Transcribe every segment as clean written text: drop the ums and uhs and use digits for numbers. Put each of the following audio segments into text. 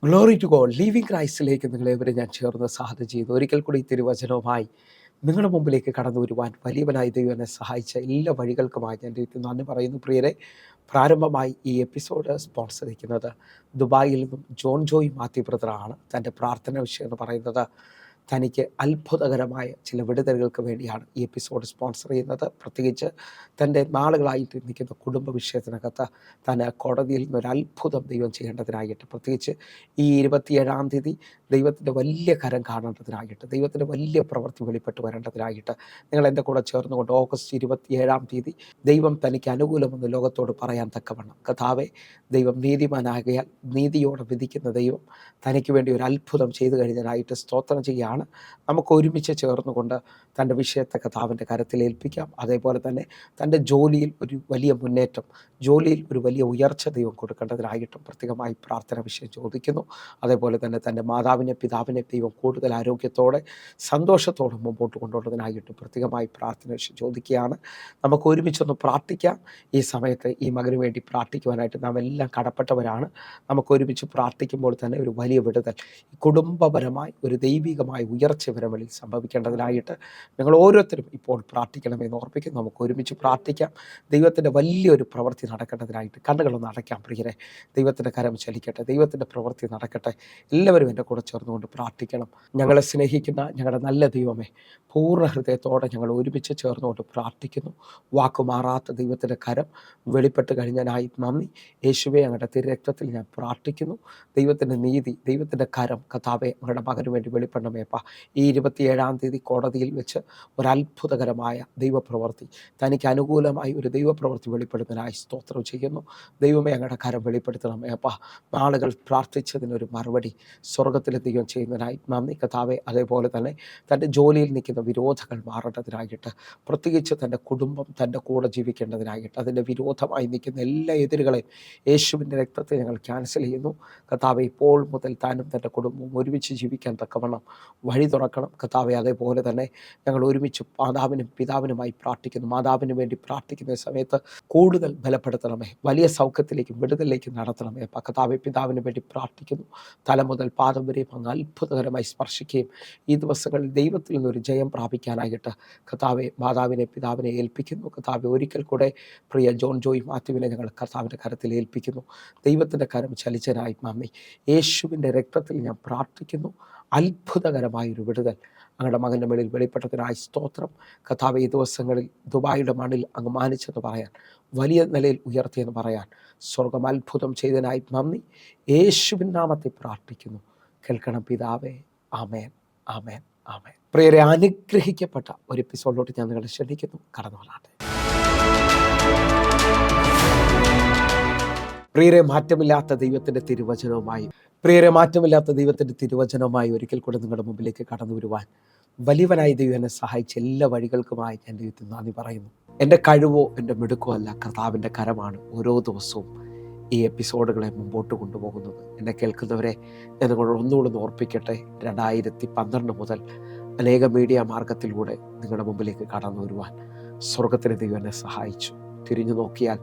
Glory to God. Living ക്രൈസ്റ്റിലേക്ക് നിങ്ങളെവരെ ഞാൻ ചേർന്ന് സാധന ചെയ്തു. ഒരിക്കൽ കൂടി തിരുവചനവുമായി നിങ്ങളുടെ മുമ്പിലേക്ക് കടന്നു വരുവാൻ വലിയവനായ ദൈവം എന്നെ സഹായിച്ച എല്ലാ വഴികൾക്കുമായി ഞാൻ ദൈവത്തിന് നന്ദി പറയുന്നു. പ്രിയരെ, പ്രാരംഭമായി ഈ എപ്പിസോഡ് സ്പോൺസർ ചെയ്യുന്നത് ദുബായിൽ നിന്നും ജോൺ ജോയ് മാത്യു ബ്രദറാണ്. തൻ്റെ പ്രാർത്ഥന വിഷയം എന്ന് പറയുന്നത് തനിക്ക് അത്ഭുതകരമായ ചില വിടുതലുകൾക്ക് വേണ്ടിയാണ് ഈ എപ്പിസോഡ് സ്പോൺസർ ചെയ്യുന്നത്. പ്രത്യേകിച്ച് തൻ്റെ നാളുകളായിട്ട് നിൽക്കുന്ന കുടുംബ വിഷയത്തിനകത്ത് തന്നെ കോടതിയിൽ നിന്നൊരു അത്ഭുതം ദൈവം ചെയ്യേണ്ടതിനായിട്ട്, പ്രത്യേകിച്ച് ഈ 27-ാം തീയതി ദൈവത്തിൻ്റെ വലിയ കരം കാണേണ്ടതിനായിട്ട്, ദൈവത്തിൻ്റെ വലിയ പ്രവൃത്തി വെളിപ്പെട്ട് വരേണ്ടതിനായിട്ട് നിങ്ങൾ എൻ്റെ കൂടെ ചേർന്നുകൊണ്ട് ഓഗസ്റ്റ് 27-ാം തീയതി ദൈവം തനിക്ക് അനുകൂലമെന്ന് ലോകത്തോട് പറയാൻ തക്കവണ്ണം, കർത്താവേ, ദൈവം നീതിമാനാകയാൽ നീതിയോടെ വിധിക്കുന്ന ദൈവം തനിക്ക് വേണ്ടി ഒരു അത്ഭുതം ചെയ്തു കഴിഞ്ഞതിനായിട്ട് സ്തോത്രം ചെയ്യുകയാണ്. നമുക്ക് ഒരുമിച്ച് ചേർന്നുകൊണ്ട് തൻ്റെ വിഷയത്തെ കർത്താവിൻ്റെ കരത്തിൽ ഏൽപ്പിക്കാം. അതേപോലെ തന്നെ തൻ്റെ ജോലിയിൽ ഒരു വലിയ മുന്നേറ്റം, ജോലിയിൽ ഒരു വലിയ ഉയർച്ച ദൈവം കൊടുക്കേണ്ടതിനായിട്ടും പ്രത്യേകമായി പ്രാർത്ഥന വിഷയം ചോദിക്കുന്നു. അതേപോലെ തന്നെ തൻ്റെ മാതാവിനെ പിതാവിനെ ദൈവം കൂടുതൽ ആരോഗ്യത്തോടെ സന്തോഷത്തോടെ മുമ്പോട്ട് കൊണ്ടുപോകുന്നതിനായിട്ടും പ്രത്യേകമായി പ്രാർത്ഥന വിഷയം ചോദിക്കുകയാണ്. നമുക്ക് ഒരുമിച്ചൊന്ന് പ്രാർത്ഥിക്കാം. ഈ സമയത്ത് ഈ മകന് വേണ്ടി പ്രാർത്ഥിക്കുവാനായിട്ട് നാം എല്ലാം കടപ്പെട്ടവരാണ്. നമുക്ക് ഒരുമിച്ച് പ്രാർത്ഥിക്കുമ്പോൾ തന്നെ ഒരു വലിയ വിടുതൽ, കുടുംബപരമായി ഒരു ദൈവികമായ ഉയർച്ച ഇവരവളിൽ സംഭവിക്കേണ്ടതിനായിട്ട് നിങ്ങൾ ഓരോരുത്തരും ഇപ്പോൾ പ്രാർത്ഥിക്കണമെന്ന് ഓർപ്പിക്കുന്നു. നമുക്ക് ഒരുമിച്ച് പ്രാർത്ഥിക്കാം. ദൈവത്തിൻ്റെ വലിയൊരു പ്രവൃത്തി നടക്കേണ്ടതിനായിട്ട് കണ്ണുകളൊന്ന് അടയ്ക്കാം. പ്രിയരെ, ദൈവത്തിൻ്റെ കരം ചലിക്കട്ടെ, ദൈവത്തിൻ്റെ പ്രവൃത്തി നടക്കട്ടെ. എല്ലാവരും എൻ്റെ കൂടെ ചേർന്നുകൊണ്ട് പ്രാർത്ഥിക്കണം. ഞങ്ങളെ സ്നേഹിക്കുന്ന ഞങ്ങളുടെ നല്ല ദൈവമേ, പൂർണ്ണ ഹൃദയത്തോടെ ഞങ്ങൾ ഒരുമിച്ച് ചേർന്നുകൊണ്ട് പ്രാർത്ഥിക്കുന്നു. വാക്കുമാറാത്ത ദൈവത്തിൻ്റെ കരം വെളിപ്പെട്ട് കഴിഞ്ഞതിനായി നന്ദി. യേശുവേ, ഞങ്ങളുടെ തിരുരക്തത്തിൽ ഞാൻ പ്രാർത്ഥിക്കുന്നു. ദൈവത്തിൻ്റെ നീതി, ദൈവത്തിൻ്റെ കരം കർത്താവേ ഞങ്ങളുടെ മകന് വേണ്ടി വെളിപ്പെടണമേപ്പ. ഈ 27-ാം തീയതി കോടതിയിൽ വെച്ച് ഒരത്ഭുതകരമായ ദൈവപ്രവൃത്തി, തനിക്ക് അനുകൂലമായി ഒരു ദൈവപ്രവൃത്തി വെളിപ്പെടുന്നതിനായി സ്തോത്രം ചെയ്യുന്നു. ദൈവമേ, ഞങ്ങളുടെ കരം വെളിപ്പെടുത്തണമേ അപ്പ. നാളുകൾ പ്രാർത്ഥിച്ചതിനൊരു മറുപടി സ്വർഗത്തിലെ ദൈവം ചെയ്യുന്നതിനായി നന്ദി കർത്താവേ. അതേപോലെ തന്നെ തൻ്റെ ജോലിയിൽ നിൽക്കുന്ന വിരോധങ്ങൾ മാറേണ്ടതിനായിട്ട്, പ്രത്യേകിച്ച് തൻ്റെ കുടുംബം തൻ്റെ കൂടെ ജീവിക്കേണ്ടതിനായിട്ട്, അതിൻ്റെ വിരോധമായി നിൽക്കുന്ന എല്ലാ എതിരുകളെയും യേശുവിൻ്റെ രക്തത്തെ ഞങ്ങൾ ക്യാൻസൽ ചെയ്യുന്നു. കർത്താവെ, ഇപ്പോൾ മുതൽ താനും തൻ്റെ കുടുംബവും ഒരുമിച്ച് ജീവിക്കാൻ തക്കവണ്ണം വഴി തുറക്കണം കർത്താവെ. അതേപോലെ തന്നെ ഞങ്ങൾ ഒരുമിച്ച് മാതാവിനും പിതാവിനുമായി പ്രാർത്ഥിക്കുന്നു. മാതാവിന് വേണ്ടി പ്രാർത്ഥിക്കുന്ന സമയത്ത് കൂടുതൽ ബലപ്പെടുത്തണമേ, വലിയ സൗഖ്യത്തിലേക്കും വിടുതലിലേക്കും നടത്തണമേ അപ്പം. കർത്താവെ, പിതാവിന് വേണ്ടി പ്രാർത്ഥിക്കുന്നു. തല മുതൽ പാദം വരെയും അങ്ങ് അത്ഭുതകരമായി സ്പർശിക്കുകയും ഈ ദിവസങ്ങളിൽ ദൈവത്തിൽ നിന്നൊരു ജയം പ്രാപിക്കാനായിട്ട് കർത്താവെ മാതാവിനെ പിതാവിനെ ഏൽപ്പിക്കുന്നു. കർത്താവെ, ഒരിക്കൽ കൂടെ പ്രിയ ജോൺ ജോയ് മാത്യുവിനെ ഞങ്ങൾ കർത്താവിൻ്റെ കരത്തിൽ ഏൽപ്പിക്കുന്നു. ദൈവത്തിൻ്റെ കരം ചലിച്ചനായി നന്ദി. യേശുവിൻ്റെ രക്തത്തിൽ ഞാൻ പ്രാർത്ഥിക്കുന്നു. അത്ഭുതകരമായൊരു വിടുതൽ അങ്ങയുടെ മകൻ്റെ മേളിൽ വെളിപ്പെട്ടതിനായി സ്തോത്രം. കർത്താവെ, ഈ ദിവസങ്ങളിൽ ദുബായിയുടെ മണ്ണിൽ അങ്ങ് മാനിച്ചെന്ന് പറയാൻ, വലിയ നിലയിൽ ഉയർത്തിയെന്ന് പറയാൻ, സ്വർഗം അത്ഭുതം ചെയ്തതിനായി നന്ദി. യേശുവിൻ നാമത്തിൽ പ്രാർത്ഥിക്കുന്നു. കേൾക്കണം പിതാവേ. ആമേൻ, ആമേൻ, ആമേൻ. പ്രിയരെ, അനുഗ്രഹിക്കപ്പെട്ട ഒരു എപ്പിസോഡിലോട്ട് ഞാൻ നിങ്ങളെ ക്ഷണിക്കുന്നു. കടന്നു വന്നാട്ടെ. പ്രിയരെ, മാറ്റമില്ലാത്ത ദൈവത്തിൻ്റെ തിരുവചനവുമായി ഒരിക്കൽ കൂടെ നിങ്ങളുടെ മുമ്പിലേക്ക് കടന്നു വരുവാൻ വലിയവനായ ദൈവം എന്നെ സഹായിച്ച എല്ലാ വഴികൾക്കുമായി ഞാൻ ദൈവത്തിന് നന്ദി പറയുന്നു. എൻ്റെ കഴിവോ എൻ്റെ മിടുക്കോ അല്ല, കർത്താവിൻ്റെ കരമാണ് ഓരോ ദിവസവും ഈ എപ്പിസോഡുകളെ മുമ്പോട്ട് കൊണ്ടുപോകുന്നത്. എന്നെ കേൾക്കുന്നവരെ ഞാൻ നിങ്ങളോട് ഒന്നുകൂടെ ഓർപ്പിക്കട്ടെ. 2012 മുതൽ അനേക മീഡിയ മാർഗത്തിലൂടെ നിങ്ങളുടെ മുമ്പിലേക്ക് കടന്നു വരുവാൻ സ്വർഗത്തിലെ ദൈവം എന്നെ സഹായിച്ചു. തിരിഞ്ഞു നോക്കിയാൽ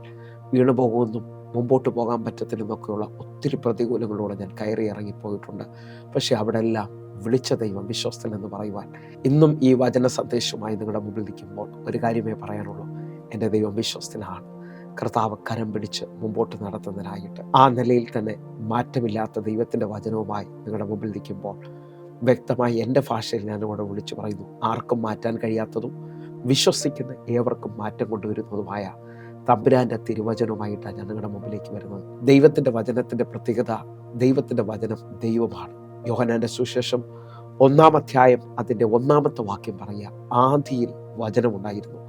വീണു പോകുമെന്നും മുമ്പോട്ട് പോകാൻ പറ്റത്തില്ലെന്നൊക്കെയുള്ള ഒത്തിരി പ്രതികൂലങ്ങളോടെ ഞാൻ കയറി ഇറങ്ങിപ്പോയിട്ടുണ്ട്. പക്ഷേ അവിടെ എല്ലാം വിളിച്ച ദൈവം വിശ്വസ്തൻ എന്ന് പറയുവാൻ ഇന്നും ഈ വചന സന്ദേശമായി നിങ്ങളുടെ മുമ്പിൽ നിൽക്കുമ്പോൾ ഒരു കാര്യമേ പറയാനുള്ളൂ: എൻ്റെ ദൈവം വിശ്വസ്തനാണ്. കർത്താവ് കരം പിടിച്ച് മുമ്പോട്ട് നടത്തുന്നതിനായിട്ട് ആ നിലയിൽ തന്നെ മാറ്റമില്ലാത്ത ദൈവത്തിൻ്റെ വചനവുമായി നിങ്ങളുടെ മുമ്പിൽ നിൽക്കുമ്പോൾ വ്യക്തമായി എൻ്റെ ഭാഷയിൽ ഞാനിവിടെ വിളിച്ചു പറയുന്നു: ആർക്കും മാറ്റാൻ കഴിയാത്തതും വിശ്വസിക്കുന്ന ഏവർക്കും മാറ്റം കൊണ്ടുവരുന്നതുമായ തമ്പുരാൻ്റെ തിരുവചനവുമായിട്ടാണ് ഞാൻ നിങ്ങളുടെ മുമ്പിലേക്ക് വരുന്നത്. ദൈവത്തിൻ്റെ വചനത്തിൻ്റെ പ്രത്യേകത, ദൈവത്തിൻ്റെ വചനം ദൈവമാണ്. യോഹന്നാന്റെ സുവിശേഷം 1-ാം അധ്യായം അതിൻ്റെ 1-ാമത്തെ വാക്യം പറയുക: ആദിയിൽ വചനമുണ്ടായിരുന്നു,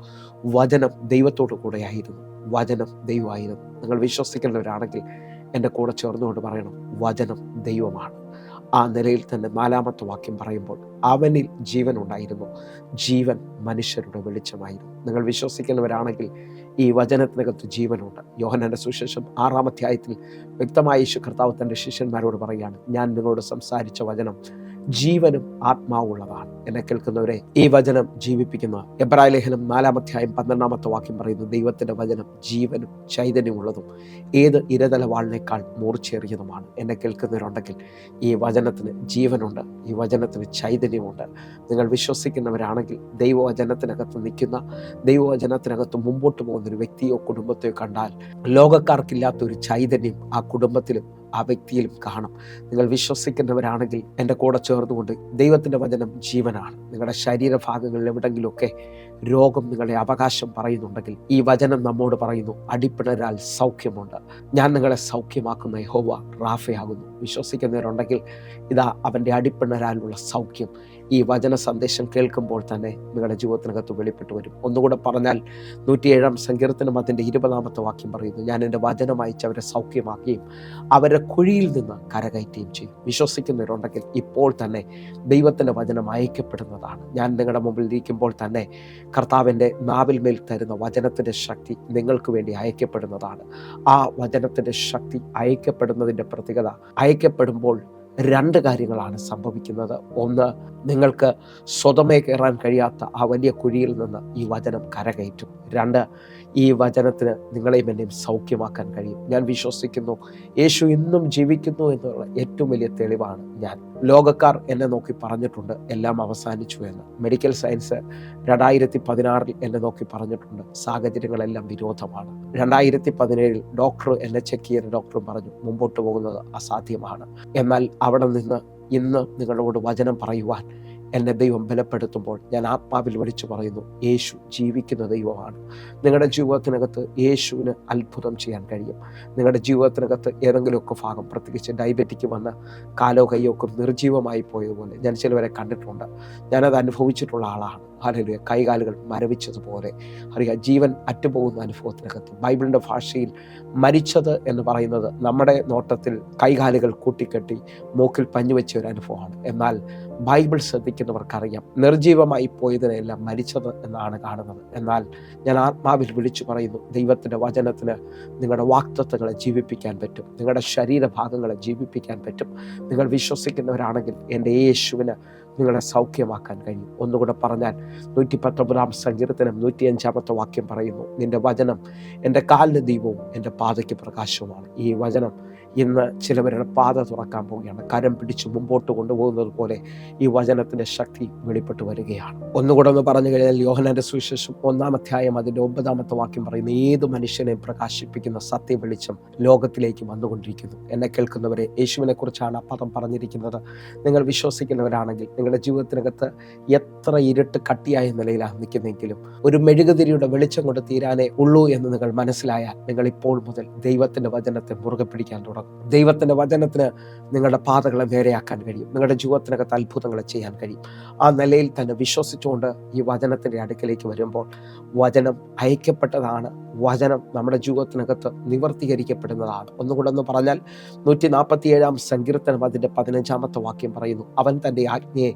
വചനം ദൈവത്തോടു കൂടെയായിരുന്നു, വചനം ദൈവമായിരുന്നു. നിങ്ങൾ വിശ്വസിക്കുന്നവരാണെങ്കിൽ എൻ്റെ കൂടെ ചേർന്നുകൊണ്ട് പറയണം: വചനം ദൈവമാണ്. ആ നിലയിൽ തന്നെ 4-ാമത്തെ വാക്യം പറയുമ്പോൾ അവനിൽ ജീവൻ ഉണ്ടായിരുന്നു, ജീവൻ മനുഷ്യരുടെ വെളിച്ചമായിരുന്നു. നിങ്ങൾ വിശ്വസിക്കുന്നവരാണെങ്കിൽ ഈ വചനത്തിനകത്ത് ജീവനുണ്ട്. യോഹന്നാന്റെ സുവിശേഷം 6-ാം അധ്യായത്തിൽ വ്യക്തമായി യേശു കർത്താവ് തൻ്റെ ശിഷ്യന്മാരോട് പറയുകയാണ്: ഞാൻ നിങ്ങളോട് സംസാരിച്ച വചനം ജീവനും ആത്മാവുള്ളതാണ്. എന്നെ കേൾക്കുന്നവരെ, ഈ വചനം ജീവിപ്പിക്കുന്ന എബ്രായ ലേഖനം 4-ാം അധ്യായം 12-ാമത്തെ വാക്യം പറയുന്നു, ദൈവത്തിൻ്റെ വചനം ജീവനും ചൈതന്യമുള്ളതും ഏത് ഇരതല വാളിനേക്കാൾ മൂർച്ചയേറിയതുമാണ്. എന്നെ കേൾക്കുന്നവരുണ്ടെങ്കിൽ ഈ വചനത്തിന് ജീവനുണ്ട്, ഈ വചനത്തിന് ചൈതന്യമുണ്ട്. നിങ്ങൾ വിശ്വസിക്കുന്നവരാണെങ്കിൽ ദൈവവചനത്തിനകത്ത് നിൽക്കുന്ന, ദൈവവചനത്തിനകത്ത് മുമ്പോട്ട് പോകുന്ന ഒരു വ്യക്തിയോ കുടുംബത്തെയോ കണ്ടാൽ ലോകക്കാർക്കില്ലാത്തൊരു ചൈതന്യം ആ കുടുംബത്തിലും ആ വ്യക്തിയിലും കാണും. നിങ്ങൾ വിശ്വസിക്കുന്നവരാണെങ്കിൽ എൻ്റെ കൂടെ ചേർന്നുകൊണ്ട്, ദൈവത്തിൻ്റെ വചനം ജീവനാണ്. നിങ്ങളുടെ ശരീരഭാഗങ്ങളിൽ എവിടെങ്കിലുമൊക്കെ രോഗം നിങ്ങളുടെ അവകാശം പറയുന്നുണ്ടെങ്കിൽ ഈ വചനം നമ്മോട് പറയുന്നു, അടിപ്പിണരാൽ സൗഖ്യമുണ്ട്. ഞാൻ നിങ്ങളെ സൗഖ്യമാക്കുന്ന യഹോവ റാഫയാകുന്നു. വിശ്വസിക്കുന്നവരുണ്ടെങ്കിൽ ഇതാ അവൻ്റെ അടിപ്പിണരാലുള്ള സൗഖ്യം ഈ വചന സന്ദേശം കേൾക്കുമ്പോൾ തന്നെ നിങ്ങളുടെ ജീവിതത്തിനകത്ത് വെളിപ്പെട്ട് വരും. ഒന്നുകൂടെ പറഞ്ഞാൽ 107-ാം സങ്കീർത്തനം അതിൻ്റെ 20-ാമത്തെ വാക്യം പറയുന്നു, ഞാൻ എൻ്റെ വചനം അയച്ച് അവരെ സൗഖ്യമാക്കുകയും അവരെ കുഴിയിൽ നിന്ന് കരകയറ്റുകയും ചെയ്യും. വിശ്വസിക്കുന്നവരുണ്ടെങ്കിൽ ഇപ്പോൾ തന്നെ ദൈവത്തിൻ്റെ വചനം അയക്കപ്പെടുന്നതാണ്. ഞാൻ നിങ്ങളുടെ മുമ്പിൽ ഇരിക്കുമ്പോൾ തന്നെ കർത്താവിൻ്റെ നാവിൽ മേൽ തരുന്ന വചനത്തിൻ്റെ ശക്തി നിങ്ങൾക്ക് വേണ്ടി അയക്കപ്പെടുന്നതാണ്. ആ വചനത്തിൻ്റെ ശക്തി അയക്കപ്പെടുന്നതിൻ്റെ പ്രത്യേകത, അയക്കപ്പെടുമ്പോൾ 2 കാര്യങ്ങളാണ് സംഭവിക്കുന്നത്. ഒന്ന്, നിങ്ങൾക്ക് സ്വതമേ കയറാൻ കഴിയാത്ത ആ വലിയ കുഴിയിൽ നിന്ന് ഈ വചനം കരകയറ്റും. 2, ഈ വചനത്തിന് നിങ്ങളെയും എന്നെയും സൗഖ്യമാക്കാൻ കഴിയും. ഞാൻ വിശ്വസിക്കുന്നു യേശു ഇന്നും ജീവിക്കുന്നു എന്നുള്ള ഏറ്റവും വലിയ തെളിവാണ് ഞാൻ. ലോകക്കാർ എന്നെ നോക്കി പറഞ്ഞിട്ടുണ്ട് എല്ലാം അവസാനിച്ചു എന്ന്. മെഡിക്കൽ സയൻസ് 2016 എന്നെ നോക്കി പറഞ്ഞിട്ടുണ്ട് സാഹചര്യങ്ങളെല്ലാം വിരോധമാണ്. 2017 ഡോക്ടർ എന്നെ ചെക്ക് ചെയ്ത ഡോക്ടർ പറഞ്ഞു മുമ്പോട്ട് പോകുന്നത് അസാധ്യമാണ്. എന്നാൽ അവിടെ നിന്ന് ഇന്ന് നിങ്ങളോട് വചനം പറയുവാൻ എന്നെ ദൈവം ബലപ്പെടുത്തുമ്പോൾ ഞാൻ ആത്മാവിൽ വിളിച്ചു പറയുന്നു, യേശു ജീവിക്കുന്ന ദൈവമാണ്. നിങ്ങളുടെ ജീവിതത്തിനകത്ത് യേശുവിന് അത്ഭുതം ചെയ്യാൻ കഴിയും. നിങ്ങളുടെ ജീവിതത്തിനകത്ത് ഏതെങ്കിലുമൊക്കെ ഭാഗം, പ്രത്യേകിച്ച് ഡയബറ്റിക് വന്ന് കാലോ കയ്യോ ഒക്കെ നിർജീവമായി പോയതുപോലെ ഞാൻ ചിലവരെ കണ്ടിട്ടുണ്ട്. ഞാനത് അനുഭവിച്ചിട്ടുള്ള ആളാണ്. ഹല്ലേലൂയ. കൈകാലുകൾ മരവിച്ചതുപോലെ അറിയാം, ജീവൻ അറ്റുപോകുന്ന അനുഭവത്തിനകത്ത്. ബൈബിളിൻ്റെ ഭാഷയിൽ മരിച്ചത് എന്ന് പറയുന്നത് നമ്മുടെ നോട്ടത്തിൽ കൈകാലുകൾ കൂട്ടിക്കെട്ടി മൂക്കിൽ പഞ്ഞുവെച്ച ഒരു അനുഭവമാണ്. എന്നാൽ ബൈബിൾ ശ്രദ്ധിക്കുന്നവർക്കറിയാം നിർജീവമായി പോയതിനെല്ലാം മരിച്ചത് എന്നാണ് കാണുന്നത്. എന്നാൽ ഞാൻ ആത്മാവിൽ വിളിച്ചു പറയുന്നു, ദൈവത്തിൻ്റെ വചനത്തിന് നിങ്ങളുടെ വാഗ്ദത്തങ്ങളെ ജീവിപ്പിക്കാൻ പറ്റും, നിങ്ങളുടെ ശരീരഭാഗങ്ങളെ ജീവിപ്പിക്കാൻ പറ്റും. നിങ്ങൾ വിശ്വസിക്കുന്നവരാണെങ്കിൽ എൻ്റെ യേശുവിന് നിങ്ങളെ സൗഖ്യമാക്കാൻ കഴിയും. ഒന്നുകൂടെ പറഞ്ഞാൽ 119-ാം സങ്കീർത്തനം 105-ാമത്തെ വാക്യം പറയുന്നു, നിന്റെ വചനം എൻ്റെ കാലിന് ദീപവും എൻ്റെ പാതയ്ക്ക് പ്രകാശവുമാണ്. ഈ വചനം ഇന്ന് ചിലവരുടെ പാത തുറക്കാൻ പോവുകയാണ്. കരം പിടിച്ച് മുമ്പോട്ട് കൊണ്ടുപോകുന്നത് പോലെ ഈ വചനത്തിൻ്റെ ശക്തി വെളിപ്പെട്ട് വരികയാണ്. ഒന്നുകൂടെ ഒന്ന് പറഞ്ഞു കഴിഞ്ഞാൽ യോഹന്നാന്റെ സുവിശേഷം 1-ാം അധ്യായം അതിൻ്റെ 9-ാമത്തെ വാക്യം പറയുന്നു, ഏത് മനുഷ്യനെയും പ്രകാശിപ്പിക്കുന്ന സത്യ വെളിച്ചം ലോകത്തിലേക്ക് വന്നുകൊണ്ടിരിക്കുന്നു. എന്നെ കേൾക്കുന്നവരെ, യേശുവിനെ കുറിച്ചാണ് ആ പദം പറഞ്ഞിരിക്കുന്നത്. നിങ്ങൾ വിശ്വസിക്കുന്നവരാണെങ്കിൽ നിങ്ങളുടെ ജീവിതത്തിനകത്ത് എത്ര ഇരുട്ട് കട്ടിയായ നിലയിലാണ് നിൽക്കുന്നെങ്കിലും ഒരു മെഴുകുതിരിയുടെ വെളിച്ചം കൊണ്ട് തീരാനേ ഉള്ളൂ എന്ന് നിങ്ങൾ മനസ്സിലായാൽ നിങ്ങൾ ഇപ്പോൾ മുതൽ ദൈവത്തിൻ്റെ വചനത്തെ മുറുകെ പിടിക്കാൻ തുടങ്ങും. ദൈവത്തിൻ്റെ വചനത്തിന് നിങ്ങളുടെ പാതകളെ നേരെയാക്കാൻ കഴിയും. നിങ്ങളുടെ ജീവിതത്തിനകത്ത് അത്ഭുതങ്ങളെ ചെയ്യാൻ കഴിയും. ആ നിലയിൽ തന്നെ വിശ്വസിച്ചുകൊണ്ട് ഈ വചനത്തിൻ്റെ അടുക്കലേക്ക് വരുമ്പോൾ വചനം അയക്കപ്പെട്ടതാണ്. വചനം നമ്മുടെ ജീവിതത്തിനകത്ത് നിവർത്തീകരിക്കപ്പെടുന്നതാണ്. ഒന്നുകൂടെന്ന് പറഞ്ഞാൽ 147-ാം സങ്കീർത്തനം അതിൻ്റെ 15-ാമത്തെ വാക്യം പറയുന്നു, അവൻ തൻ്റെ ആജ്ഞയെ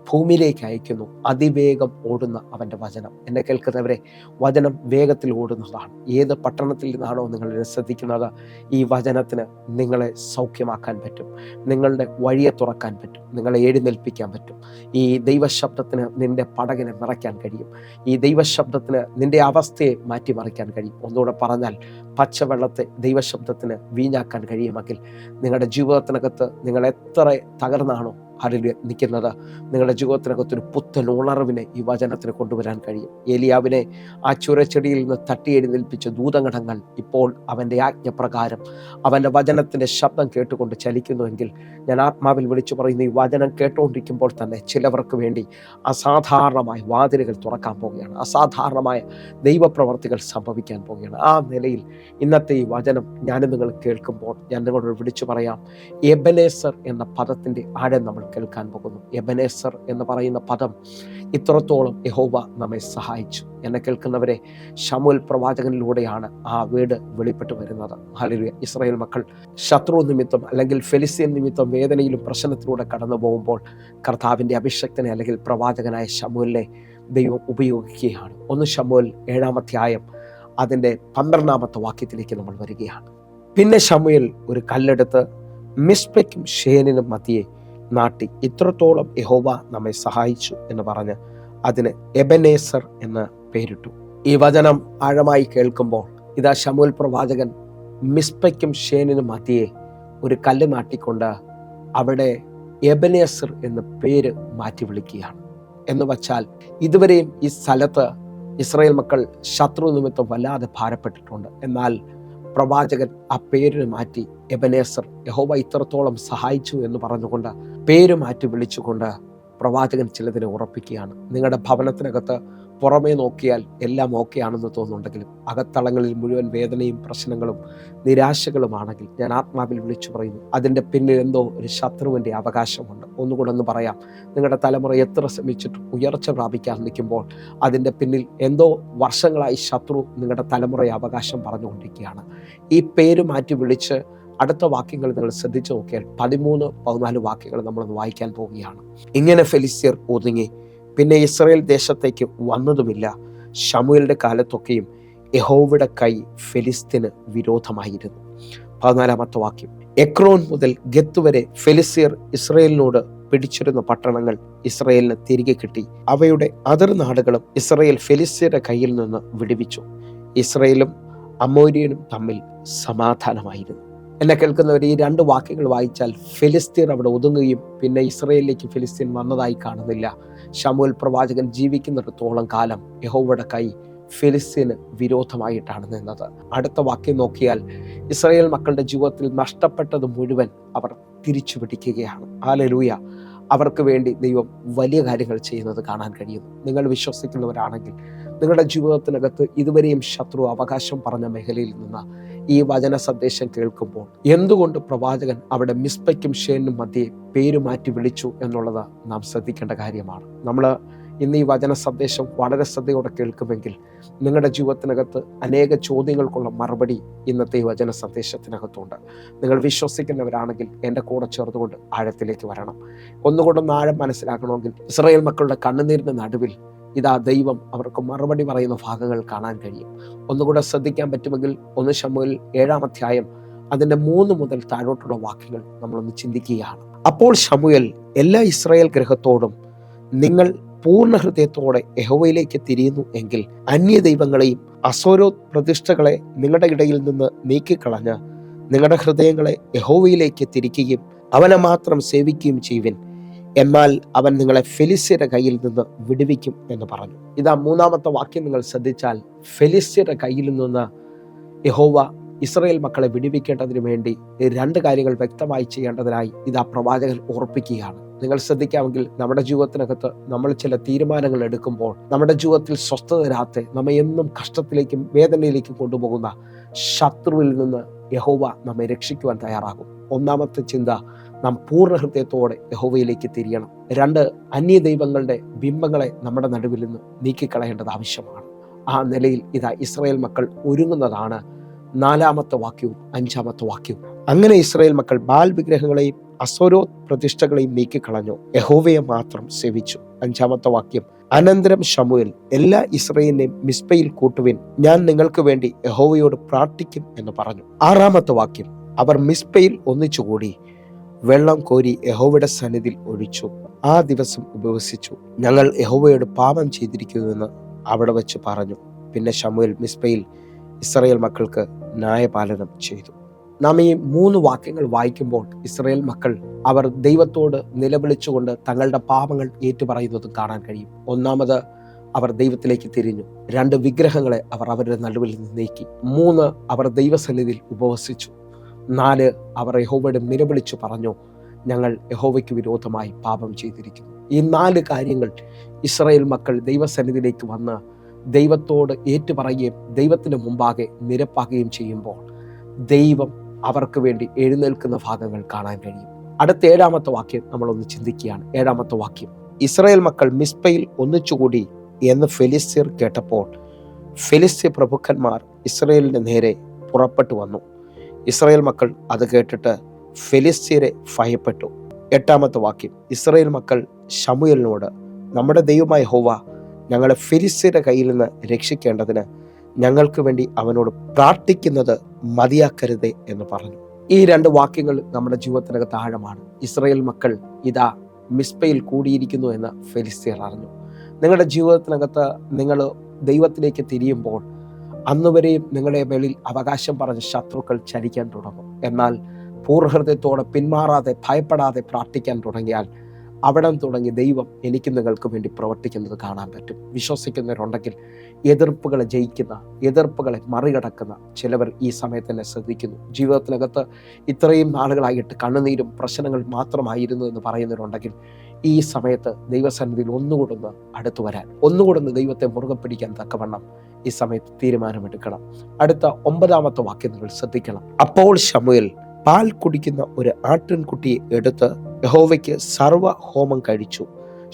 ഭൂമിയിലേക്ക് അയക്കുന്നു, അതിവേഗം ഓടുന്ന അവൻ്റെ വചനം. എന്നെ കേൾക്കുന്നവരെ, വചനം വേഗത്തിൽ ഓടുന്നതാണ്. ഏത് പട്ടണത്തിൽ നിന്നാണോ നിങ്ങൾ ശ്രദ്ധിക്കുന്നത്, ഈ വചനത്തിന് നിങ്ങളെ സൗഖ്യമാക്കാൻ പറ്റും, നിങ്ങളുടെ വഴിയെ തുറക്കാൻ പറ്റും, നിങ്ങളെ എഴുന്നേൽപ്പിക്കാൻ പറ്റും. ഈ ദൈവശബ്ദത്തിന് നിന്റെ പടകിനെ നിറയ്ക്കാൻ കഴിയും. ഈ ദൈവശബ്ദത്തിന് നിന്റെ അവസ്ഥയെ മാറ്റിമറിക്കാൻ കഴിയും. ഒന്നുകൂടെ പറഞ്ഞാൽ, പച്ചവെള്ളത്തെ ദൈവശബ്ദത്തിന് വീഞ്ഞാക്കാൻ കഴിയുമെങ്കിൽ നിങ്ങളുടെ ജീവിതത്തിനകത്ത് നിങ്ങൾ എത്ര തകർന്നാണോ ഹല്ലേലൂയ നിൽക്കുന്നത്, നിങ്ങളുടെ ജീവിതത്തിനകത്തൊരു പുത്തൻ ഉണർവിനെ ഈ വചനത്തിന് കൊണ്ടുവരാൻ കഴിയും. ഏലിയാവിനെ ആ ചുരച്ചെടിയിൽ നിന്ന് തട്ടി എഴുന്നേൽപ്പിച്ച ദൂതഗണങ്ങൾ ഇപ്പോൾ അവൻ്റെ ആജ്ഞപ്രകാരം അവൻ്റെ വചനത്തിൻ്റെ ശബ്ദം കേട്ടുകൊണ്ട് ചലിക്കുന്നുവെങ്കിൽ ഞാൻ ആത്മാവിൽ വിളിച്ചു പറയുന്നു, ഈ വചനം കേട്ടുകൊണ്ടിരിക്കുമ്പോൾ തന്നെ ചിലവർക്ക് വേണ്ടി അസാധാരണമായ വാതിലുകൾ തുറക്കാൻ പോവുകയാണ്. അസാധാരണമായ ദൈവപ്രവർത്തികൾ സംഭവിക്കാൻ പോവുകയാണ്. ആ നിലയിൽ ഇന്നത്തെ ഈ വചനം ഞാൻ നിങ്ങൾ കേൾക്കുമ്പോൾ ഞാൻ നിങ്ങളോട് വിളിച്ചു പറയാം, എബനേസർ എന്ന പദത്തിൻ്റെ ആഴം നമ്മൾ കേൾക്കാൻ പോകുന്നു. എബനേസർ എന്ന് പറയുന്ന പദം ഇത്രത്തോളം യഹോവ നമ്മെ സഹായിച്ചു. എന്നെ കേൾക്കുന്നവരെ, ശമൂവേൽ പ്രവാചകനിലൂടെയാണ് ആ വീട് വെളിപ്പെട്ട് വരുന്നത്. ഹല്ലേലൂയ. ഇസ്രായേൽ മക്കൾ ശത്രു നിമിത്തം അല്ലെങ്കിൽ ഫെലിസ്തീൻ നിമിത്തം വേദനയിലും പ്രശ്നത്തിലൂടെ കടന്നു പോകുമ്പോൾ കർത്താവിൻ്റെ അഭിഷക്തനെ അല്ലെങ്കിൽ പ്രവാചകനായ ശമൂവേലിനെ ദൈവം ഉപയോഗിക്കുകയാണ്. 1 ശമൂവേൽ 7-ാം അധ്യായം അതിൻ്റെ 12-ാമത്തെ വാക്യത്തിലേക്ക് നമ്മൾ വരികയാണ്. പിന്നെ ശമൂവേൽ ഒരു കല്ലെടുത്ത് മിസ്പയ്ക്കും ഷേനിനും മധ്യേ നാട്ടി. ഇത്രത്തോളം യഹോവ നമ്മെ സഹായിച്ചു എന്ന് പറഞ്ഞ് അതിന് എബനേസർ എന്ന് പേരിട്ടു. ഈ വചനം ആഴമായി കേൾക്കുമ്പോൾ ഇതാ ശമൂവേൽ പ്രവാചകൻ മിസ്പയ്ക്കും ഷേനിനും മധ്യേ ഒരു കല്ല് നാട്ടിക്കൊണ്ട് അവിടെ എബനേസർ എന്ന് പേര് മാറ്റി വിളിക്കുകയാണ്. എന്ന് വച്ചാൽ ഇതുവരെയും ഈ സ്ഥലത്ത് ഇസ്രായേൽ മക്കൾ ശത്രു നിമിത്തം വല്ലാതെ ഭാരപ്പെട്ടിട്ടുണ്ട്. എന്നാൽ പ്രവാചകൻ ആ പേരിന് മാറ്റി എബനേസർ, യഹോവ ഇത്രത്തോളം സഹായിച്ചു എന്ന് പറഞ്ഞുകൊണ്ട് പേര് മാറ്റി വിളിച്ചുകൊണ്ട് പ്രവാചകൻ ചിലതിനെ ഉറപ്പിക്കുകയാണ്. നിങ്ങളുടെ ഭവനത്തിനകത്ത് പുറമേ നോക്കിയാൽ എല്ലാം ഓക്കെ ആണെന്ന് തോന്നുന്നുണ്ടെങ്കിലും അകത്തളങ്ങളിൽ മുഴുവൻ വേദനയും പ്രശ്നങ്ങളും നിരാശകളുമാണെങ്കിൽ ഞാൻ ആത്മാവിൽ വിളിച്ചു പറയുന്നു, അതിൻ്റെ പിന്നിൽ എന്തോ ഒരു ശത്രുവിൻ്റെ അവകാശമുണ്ട്. ഒന്നുകൂടെ ഒന്ന് പറയാം, നിങ്ങളുടെ തലമുറ എത്ര ശ്രമിച്ചിട്ടും ഉയർച്ച പ്രാപിക്കാൻ നിൽക്കുമ്പോൾ അതിൻ്റെ പിന്നിൽ എന്തോ വർഷങ്ങളായി ശത്രു നിങ്ങളുടെ തലമുറയെ അവകാശം പറഞ്ഞുകൊണ്ടിരിക്കുകയാണ്. ഈ പേര് മാറ്റി വിളിച്ച് അടുത്ത വാക്യങ്ങൾ നിങ്ങൾ ശ്രദ്ധിച്ചു നോക്കിയാൽ 13-14 വാക്യങ്ങൾ നമ്മളൊന്ന് വായിക്കാൻ പോവുകയാണ്. ഇങ്ങനെ ഫെലിസ്ത്യർ ഒതുങ്ങി, പിന്നെ ഇസ്രായേൽ ദേശത്തേക്ക് വന്നതുമില്ല. ശമൂവേലിന്റെ കാലത്തൊക്കെയും യഹോവയുടെ കൈ ഫെലിസ്ത്യന് വിരോധമായിരുന്നു. 14-ാമത്തെ വാക്യം, എക്രോൻ മുതൽ ഗത്ത് വരെ ഫെലിസ്ത്യർ ഇസ്രായേലിനോട് പിടിച്ചിരുന്ന പട്ടണങ്ങൾ ഇസ്രായേലിന് തിരികെ കിട്ടി. അവയുടെ അതിർ നാടുകളും ഇസ്രായേൽ ഫെലിസ്ത്യരുടെ കയ്യിൽ നിന്ന് വിടുവിച്ചു. ഇസ്രായേലും അമോര്യനും തമ്മിൽ സമാധാനമായിരുന്നു. എന്നെ കേൾക്കുന്നവർ ഈ 2 വാക്യങ്ങൾ വായിച്ചാൽ ഫെലിസ്ത്യർ അവിടെ ഒതുങ്ങുകയും പിന്നെ ഇസ്രായേലിലേക്ക് ഫെലിസ്ത്യൻ വന്നതായി കാണുന്നില്ല. ശമൂവേൽ പ്രവാചകൻ ജീവിക്കുന്നിടത്തോളം കാലം യഹോവയുടെ കൈ ഫെലിസ്ത്യന് വിരോധമായിട്ടാണ് നിന്നത്. അടുത്ത വാക്യം നോക്കിയാൽ ഇസ്രായേൽ മക്കളുടെ ജീവിതത്തിൽ നഷ്ടപ്പെട്ടത് മുഴുവൻ അവർ തിരിച്ചു പിടിക്കുകയാണ്. ഹല്ലേലൂയ! അവർക്ക് വേണ്ടി ദൈവം വലിയ കാര്യങ്ങൾ ചെയ്യുന്നത് കാണാൻ കഴിയുന്നു. നിങ്ങൾ വിശ്വസിക്കുന്നവരാണെങ്കിൽ നിങ്ങളുടെ ജീവിതത്തിനകത്ത് ഇതുവരെയും ശത്രു അവകാശം പറഞ്ഞ മേഖലയിൽ നിന്ന് ഈ വചന സന്ദേശം കേൾക്കുമ്പോൾ എന്തുകൊണ്ട് പ്രവാചകൻ അവിടെ മിസ്പയ്ക്കും ഷേനും മധ്യേ പേര് മാറ്റി വിളിച്ചു എന്നുള്ളത് നാം ശ്രദ്ധിക്കേണ്ട കാര്യമാണ്. നമ്മൾ ഇന്ന് ഈ വചന സന്ദേശം വളരെ ശ്രദ്ധയോടെ കേൾക്കുമെങ്കിൽ നിങ്ങളുടെ ജീവിതത്തിനകത്ത് അനേക ചോദ്യങ്ങൾക്കുള്ള മറുപടി ഇന്നത്തെ ഈ വചന സന്ദേശത്തിനകത്തുണ്ട്. നിങ്ങൾ വിശ്വസിക്കുന്നവരാണെങ്കിൽ എൻ്റെ കൂടെ ചേർന്നുകൊണ്ട് ആഴത്തിലേക്ക് വരണം. ഒന്നുകൊണ്ടൊന്ന് ആഴം മനസ്സിലാക്കണമെങ്കിൽ ഇസ്രായേൽ മക്കളുടെ കണ്ണുനീരിന്റെ നടുവിൽ ഇതാ ദൈവം അവർക്ക് മറുപടി പറയുന്ന ഭാഗങ്ങൾ കാണാൻ കഴിയും. ഒന്നുകൂടെ ശ്രദ്ധിക്കാൻ പറ്റുമെങ്കിൽ 1 ശമൂവേൽ 7-ാം അധ്യായം അതിൻ്റെ 3 മുതൽ താഴോട്ടുള്ള വാക്യങ്ങൾ നമ്മളൊന്ന് ചിന്തിക്കുകയാണ്. അപ്പോൾ ശമൂവേൽ എല്ലാ ഇസ്രായേൽ ഗൃഹത്തോടും, നിങ്ങൾ പൂർണ്ണ ഹൃദയത്തോടെ യഹോവയിലേക്ക് തിരിയുന്നു എങ്കിൽ അന്യ ദൈവങ്ങളെയും അസോരോത്ത് പ്രതിഷ്ഠകളെ നിങ്ങളുടെ ഇടയിൽ നിന്ന് നീക്കിക്കളഞ്ഞ് നിങ്ങളുടെ ഹൃദയങ്ങളെ യഹോവയിലേക്ക് തിരിക്കുകയും അവനെ മാത്രം സേവിക്കുകയും ചെയ്യുവിൻ. എന്നാൽ അവൻ നിങ്ങളെ ഫെലിസ്ത്യരുടെ കയ്യിൽ നിന്ന് വിടുവിക്കും എന്ന് പറഞ്ഞു. ഇതാ 3-ാമത്തെ വാക്യം നിങ്ങൾ ശ്രദ്ധിച്ചാൽ ഫെലിസ്ത്യരുടെ കയ്യിൽ നിന്ന് യഹോവ ഇസ്രായേൽ മക്കളെ വിടുവിക്കേണ്ടതിന് വേണ്ടി 2 കാര്യങ്ങൾ വ്യക്തമായി ചെയ്യേണ്ടതിനായി ഇതാ പ്രവാചകൻ ഓർപ്പിക്കുകയാണ്. നിങ്ങൾ ശ്രദ്ധിക്കാമെങ്കിൽ നമ്മുടെ ജീവിതത്തിനകത്ത് നമ്മൾ ചില തീരുമാനങ്ങൾ എടുക്കുമ്പോൾ നമ്മുടെ ജീവിതത്തിൽ സ്വസ്ഥത തരാതെ നമ്മെ എന്നും കഷ്ടത്തിലേക്കും വേദനയിലേക്കും കൊണ്ടുപോകുന്ന ശത്രുവിൽ നിന്ന് യഹോവ നമ്മെ രക്ഷിക്കുവാൻ തയ്യാറാകും. 1-ാമത്തെ ചിന്ത, നാം പൂർണ്ണ ഹൃദയത്തോടെ യഹോവയിലേക്ക് തിരിയണം. 2, അന്യ ദൈവങ്ങളുടെ ബിംബങ്ങളെ നമ്മുടെ നടുവിൽ നിന്ന് നീക്കിക്കളയേണ്ടത് ആവശ്യമാണ്. ആ നിലയിൽ ഇതാ ഇസ്രായേൽ മക്കൾ ഒരുങ്ങുന്നതാണ് 4-ാമത്തെ വാക്യവും 5-ാമത്തെ വാക്യവും. അങ്ങനെ ഇസ്രായേൽ മക്കൾ ബാൽ വിഗ്രഹങ്ങളെയും അസോരോത്ത് പ്രതിഷ്ഠകളെയും നീക്കിക്കളഞ്ഞു, യഹോവയെ മാത്രം സേവിച്ചു. 5-ാമത്തെ വാക്യം, അനന്തരം ശമൂവേൽ എല്ലാ ഇസ്രായേലിനെയും മിസ്പയിൽ കൂട്ടുവിൻ, ഞാൻ നിങ്ങൾക്ക് വേണ്ടി യഹോവയോട് പ്രാർത്ഥിക്കും എന്ന് പറഞ്ഞു. 6-ാമത്തെ വാക്യം, അവർ മിസ്പയിൽ ഒന്നിച്ചുകൂടി വെള്ളം കോരി യഹോവയുടെ സന്നിധിയിൽ ഒഴിച്ചു. ആ ദിവസം ഉപവസിച്ചു. ഞങ്ങൾ യഹോവയോട് പാപം ചെയ്തിരിക്കുന്നുവെന്ന് അവിടെ വെച്ച് പറഞ്ഞു. പിന്നെ ശമൂവേൽ മിസ്പയിൽ ഇസ്രായേൽ മക്കൾക്ക് ന്യായപാലനം ചെയ്തു. നാം ഈ 3 വാക്യങ്ങൾ വായിക്കുമ്പോൾ ഇസ്രായേൽ മക്കൾ അവർ ദൈവത്തോട് നിലവിളിച്ചുകൊണ്ട് തങ്ങളുടെ പാപങ്ങൾ ഏറ്റുപറയുന്നതും കാണാൻ കഴിയും. 1, അവർ ദൈവത്തിലേക്ക് തിരിഞ്ഞു. 2, വിഗ്രഹങ്ങളെ അവർ അവരുടെ നടുവിൽ നിന്ന് നീക്കി. 3, അവർ ദൈവസന്നിധിയിൽ ഉപവസിച്ചു. 4, അവർ യഹോവയോട് നിലവിളിച്ചു പറഞ്ഞു, ഞങ്ങൾ യഹോവയ്ക്ക് വിരോധമായി പാപം ചെയ്തിരിക്കുന്നു. ഈ 4 കാര്യങ്ങൾ ഇസ്രായേൽ മക്കൾ ദൈവസന്നിധിയിലേക്ക് വന്ന് ദൈവത്തോട് ഏറ്റുപറയുകയും ദൈവത്തിന് മുമ്പാകെ നിരപ്പാക്കുകയും ചെയ്യുമ്പോൾ ദൈവം അവർക്ക് വേണ്ടി എഴുന്നേൽക്കുന്ന ഭാഗങ്ങൾ കാണാൻ കഴിയും. അടുത്ത 7-ാമത്തെ വാക്യം നമ്മളൊന്ന് ചിന്തിക്കുകയാണ്. 7-ാമത്തെ വാക്യം, ഇസ്രായേൽ മക്കൾ മിസ്പയിൽ ഒന്നിച്ചുകൂടി എന്ന് ഫെലിസ്ത്യർ കേട്ടപ്പോൾ ഫെലിസ്ത്യ പ്രഭുക്കന്മാർ ഇസ്രായേലിന് നേരെ പുറപ്പെട്ടു വന്നു. ഇസ്രായേൽ മക്കൾ അത് കേട്ടിട്ട് ഫെലിസ്ത്യരെ ഭയപ്പെട്ടു. 8-ാമത്തെ വാക്യം, ഇസ്രായേൽ മക്കൾ ശമൂവേലിനോട്, നമ്മുടെ ദൈവമായ യഹോവ ഞങ്ങളെ ഫെലിസ്ത്യരുടെ കയ്യിൽ നിന്ന് രക്ഷിക്കേണ്ടതിന് ഞങ്ങൾക്ക് വേണ്ടി അവനോട് പ്രാർത്ഥിക്കുന്നത് മതിയാക്കരുതേ എന്ന് പറഞ്ഞു. ഈ രണ്ട് വാക്യങ്ങൾ നമ്മുടെ ജീവിതത്തിനകത്ത് ആഴമാണ്. ഇസ്രായേൽ മക്കൾ ഇതാ മിസ്പയിൽ കൂടിയിരിക്കുന്നു എന്ന് ഫെലിസ്ത്യർ അറിഞ്ഞു. നിങ്ങളുടെ ജീവിതത്തിനകത്ത് നിങ്ങൾ ദൈവത്തിലേക്ക് തിരിയുമ്പോൾ അന്നുവരെയും നിങ്ങളുടെ മേളിൽ അവകാശം പറഞ്ഞ ശത്രുക്കൾ ചലിക്കാൻ തുടങ്ങും. എന്നാൽ പൂർണ്ണഹൃദയത്തോടെ പിന്മാറാതെ ഭയപ്പെടാതെ പ്രാർത്ഥിക്കാൻ തുടങ്ങിയാൽ അവിടം തുടങ്ങി ദൈവം എനിക്ക് നിങ്ങൾക്ക് വേണ്ടി പ്രവർത്തിക്കുന്നത് കാണാൻ പറ്റും. വിശ്വസിക്കുന്നവരുണ്ടെങ്കിൽ എതിർപ്പുകളെ ജയിക്കുന്ന, എതിർപ്പുകളെ മറികടക്കുന്ന ചിലവർ ഈ സമയത്ത് തന്നെ ശ്രദ്ധിക്കുന്നു. ജീവിതത്തിനകത്ത് ഇത്രയും നാളുകളായിട്ട് കണ്ണുനീരും പ്രശ്നങ്ങൾ മാത്രമായിരുന്നു എന്ന് പറയുന്നവരുണ്ടെങ്കിൽ ഈ സമയത്ത് ദൈവസന്നിധിയിൽ ഒന്നുകൂടൊന്ന് അടുത്തു വരാൻ, ഒന്നുകൂടൊന്ന് ദൈവത്തെ മുറുകെ പിടിക്കാൻ തക്കവണ്ണം ഈ സമയത്ത് തീരുമാനമെടുക്കണം. അടുത്ത 9 വാക്യം നിങ്ങൾ ശ്രദ്ധിക്കണം. അപ്പോൾ ശമൂവേൽ പാൽ കുടിക്കുന്ന ഒരു ആട്ടിൻകുട്ടിയെ എടുത്ത് യഹോവയ്ക്ക് സർവ്വ ഹോമം കഴിച്ചു.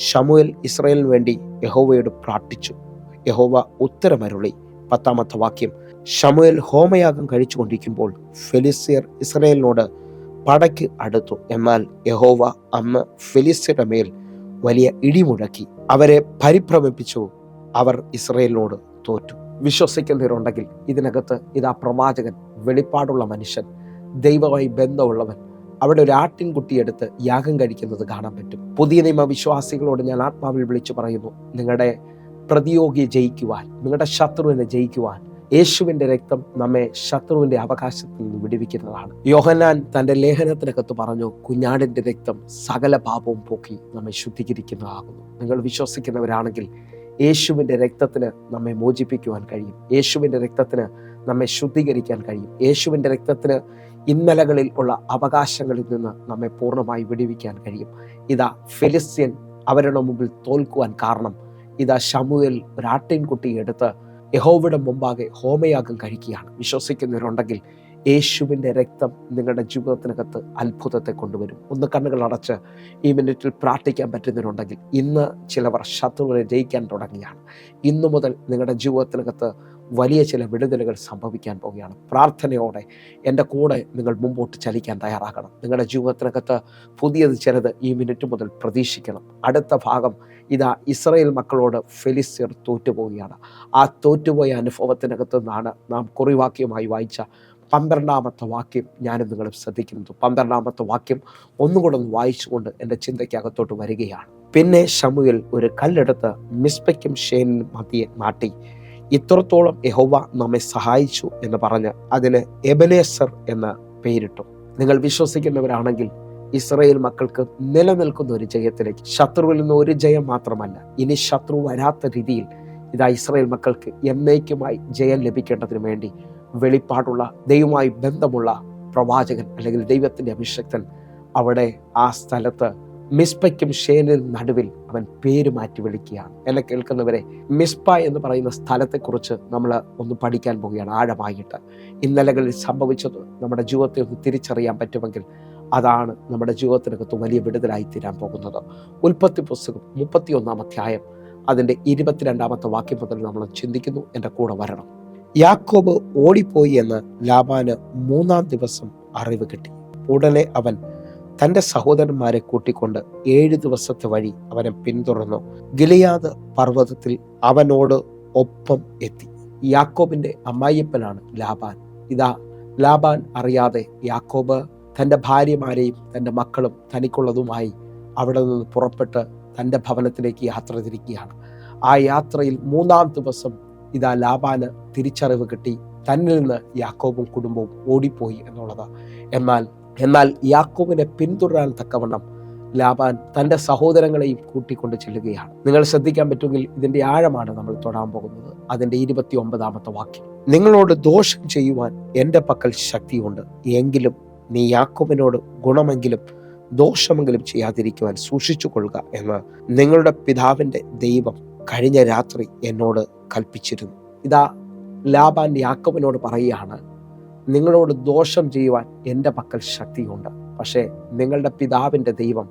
ശമൂവേൽ ഇസ്രായേലിന് വേണ്ടി യഹോവയോട് പ്രാർത്ഥിച്ചു. യഹോവ ഉത്തരമരുളി. 10 വാക്യം. ശമൂവേൽ ഹോമയാഗം കഴിച്ചുകൊണ്ടിരിക്കുമ്പോൾ ഫെലിസ്ത്യർ ഇസ്രായേലിനോട് പടയ്ക്ക് അടുത്തു. എന്നാൽ യഹോവ അന്ന് ഫെലിസ്ത്യരുടെ മേൽ വലിയ ഇടിമുഴക്കി അവരെ പരിഭ്രമിപ്പിച്ചു. അവർ ഇസ്രായേലിനോട് തോറ്റു. വിശ്വസിക്കുന്നവരുണ്ടെങ്കിൽ ഇതിനകത്ത് ഇതാ പ്രവാചകൻ, വെളിപ്പാടുള്ള മനുഷ്യൻ, ദൈവമായി ബന്ധമുള്ളവൻ അവിടെ ഒരു ആട്ടിൻകുട്ടിയെടുത്ത് യാഗം കഴിക്കുന്നത് കാണാൻ പറ്റും. പുതിയ നിയമ വിശ്വാസികളോട് ഞാൻ ആത്മാവിൽ വിളിച്ചു പറയുന്നു, നിങ്ങളുടെ പ്രതിയോഗിയെ ജയിക്കുവാൻ, നിങ്ങളുടെ ശത്രുവിനെ ജയിക്കുവാൻ യേശുവിൻ്റെ രക്തം നമ്മെ ശത്രുവിൻ്റെ അവകാശത്തിൽ നിന്ന് വിടുവിക്കുന്നതാണ്. യോഹന്നാൻ തൻ്റെ ലേഖനത്തിനകത്ത് പറഞ്ഞു, കുഞ്ഞാടിൻ്റെ രക്തം സകല പാപവും പോക്കി നമ്മെ ശുദ്ധീകരിക്കുന്നതാകുന്നു. നിങ്ങൾ വിശ്വസിക്കുന്നവരാണെങ്കിൽ യേശുവിൻ്റെ രക്തത്തിന് നമ്മെ മോചിപ്പിക്കുവാൻ കഴിയും. യേശുവിൻ്റെ രക്തത്തിന് നമ്മെ ശുദ്ധീകരിക്കാൻ കഴിയും. യേശുവിൻ്റെ രക്തത്തിന് ഇന്നലകളിൽ ഉള്ള അവകാശങ്ങളിൽ നിന്ന് നമ്മെ പൂർണ്ണമായി വിടുവിക്കാൻ കഴിയും. ഇതാ ഫെലിസ്ത്യൻ അവരുടെ മുമ്പിൽ തോൽക്കുവാൻ കാരണം ഇതാ ശമൂവേൽ ഒരു ആട്ടിൻകുട്ടി എടുത്ത് യഹോവയുടെ മുമ്പാകെ ഹോമയാഗം കഴിക്കുകയാണ്. വിശ്വസിക്കുന്നവരുണ്ടെങ്കിൽ യേശുവിൻ്റെ രക്തം നിങ്ങളുടെ ജീവിതത്തിനകത്ത് അത്ഭുതത്തെ കൊണ്ടുവരും. ഒന്ന് കണ്ണുകൾ അടച്ച് ഈ മിനിറ്റിൽ പ്രാർത്ഥിക്കാൻ പറ്റുന്നവരുണ്ടെങ്കിൽ ഇന്ന് ചിലവർ ശത്രുവിനെ ജയിക്കാൻ തുടങ്ങിയാണ്. ഇന്നു മുതൽ നിങ്ങളുടെ ജീവിതത്തിനകത്ത് വലിയ ചില വിടുതലുകൾ സംഭവിക്കാൻ പോവുകയാണ്. പ്രാർത്ഥനയോടെ എൻ്റെ കൂടെ നിങ്ങൾ മുമ്പോട്ട് ചലിക്കാൻ തയ്യാറാകണം. നിങ്ങളുടെ ജീവിതത്തിനകത്ത് പുതിയത് ചിലത് ഈ മിനിറ്റ് മുതൽ പ്രതീക്ഷിക്കണം. അടുത്ത ഭാഗം ഇതാ ഇസ്രായേൽ മക്കളോട് ഫെലിസ്ത്യർ തോറ്റുപോവുകയാണ്. ആ തോറ്റുപോയ അനുഭവത്തിനകത്ത് നിന്നാണ് നാം കുറിവാക്യമായി വായിച്ച 12 വാക്യം ഞാനും നിങ്ങളും ശ്രദ്ധിക്കുന്നത്. 12 വാക്യം ഒന്നുകൂടെ ഒന്ന് വായിച്ചുകൊണ്ട് എൻ്റെ ചിന്തയ്ക്കകത്തോട്ട് വരികയാണ്. പിന്നെ ശമൂവേൽ ഒരു കല്ലെടുത്ത് മിസ്പയ്ക്കും ഷേനിനും മധ്യേ നാട്ടി, ഇത്രത്തോളം യഹോവ നമ്മെ സഹായിച്ചു എന്ന് പറഞ്ഞ് അതിന് എബനേസർ എന്ന പേരിട്ടു. നിങ്ങൾ വിശ്വസിക്കുന്നവരാണെങ്കിൽ ഇസ്രായേൽ മക്കൾക്ക് നിലനിൽക്കുന്ന ഒരു ജയത്തിലേക്ക്, ശത്രുവിൽ നിന്ന് ഒരു ജയം മാത്രമല്ല, ഇനി ശത്രു വരാത്ത രീതിയിൽ ഇതാ ഇസ്രായേൽ മക്കൾക്ക് എന്നേക്കുമായി ജയം ലഭിക്കേണ്ടതിന് വേണ്ടി വെളിപ്പാടുള്ള ദൈവമായി ബന്ധമുള്ള പ്രവാചകൻ അല്ലെങ്കിൽ ദൈവത്തിൻ്റെ അഭിഷക്തൻ അവിടെ ആ സ്ഥലത്ത് മിസ്പയ്ക്കും ഷേനിനും നടുവിൽ അവൻ പേര് മാറ്റി വിളിക്കുകയാണ്. എന്നെ കേൾക്കുന്നവരെ, മിസ്പ എന്ന് പറയുന്ന സ്ഥലത്തെക്കുറിച്ച് നമ്മൾ ഒന്ന് പഠിക്കാൻ പോവുകയാണ് ആഴമായിട്ട്. ഇന്നലകളിൽ സംഭവിച്ചത് നമ്മുടെ ജീവിതത്തെ ഒന്ന് തിരിച്ചറിയാൻ പറ്റുമെങ്കിൽ അതാണ് നമ്മുടെ ജീവിതത്തിനകത്ത് വലിയ വിടുതലായി തീരാൻ പോകുന്നത്. ഉൽപ്പത്തി പുസ്തകം 31 അധ്യായം അതിൻ്റെ 22 വാക്യം മുതൽ നമ്മൾ ചിന്തിക്കുന്നു. എൻ്റെ കൂടെ വരണം. യാക്കോബ് ഓടിപ്പോയി എന്ന് ലാബാന് 3-ാം ദിവസം അറിവ് കിട്ടി. ഉടനെ അവൻ തൻ്റെ സഹോദരന്മാരെ കൂട്ടിക്കൊണ്ട് 7 ദിവസത്തെ വഴി അവനെ പിന്തുടർന്നു ഗിലെയാദ് പർവ്വതത്തിൽ അവനോട് ഒപ്പം എത്തി. യാക്കോബിൻ്റെ അമ്മായിയപ്പനാണ് ലാബാൻ. ഇതാ ലാബാൻ അറിയാതെ യാക്കോബ് തൻ്റെ ഭാര്യമാരെയും തൻ്റെ മക്കളും തനിക്കുള്ളതുമായി അവിടെ നിന്ന് പുറപ്പെട്ട് തൻ്റെ ഭവനത്തിലേക്ക് യാത്ര തിരിക്കുകയാണ്. ആ യാത്രയിൽ 3-ാം ദിവസം ഇതാ ലാബാന് തിരിച്ചറിവ് കിട്ടി, തന്നിൽ നിന്ന് യാക്കോബും കുടുംബവും ഓടിപ്പോയി എന്നുള്ളത്. എന്നാൽ യാക്കോബിനെ പിന്തുടരാൻ തക്കവണ്ണം ലാബാൻ തൻ്റെ സഹോദരങ്ങളെയും കൂട്ടിക്കൊണ്ട് ചെല്ലുകയാണ്. നിങ്ങൾ ശ്രദ്ധിക്കാൻ പറ്റുമെങ്കിൽ ഇതിൻ്റെ ആഴമാണ് നമ്മൾ തൊടാൻ പോകുന്നത്. അതിൻ്റെ 29 വാക്യം. നിങ്ങളോട് ദോഷം ചെയ്യുവാൻ എൻ്റെ പക്കൽ ശക്തിയുണ്ട്, എങ്കിലും നീ യാക്കോബിനോട് ഗുണമെങ്കിലും ദോഷമെങ്കിലും ചെയ്യാതിരിക്കുവാൻ സൂക്ഷിച്ചു കൊള്ളുക എന്ന് നിങ്ങളുടെ പിതാവിൻ്റെ ദൈവം കഴിഞ്ഞ രാത്രി എന്നോട് കൽപ്പിച്ചിരുന്നു. ഇതാ ലാബാൻ യാക്കോബിനോട് പറയുകയാണ്, നിങ്ങളോട് ദോഷം ചെയ്യുവാൻ എൻ്റെ പക്കൽ ശക്തിയുണ്ട്, പക്ഷേ നിങ്ങളുടെ പിതാവിൻ്റെ ദൈവം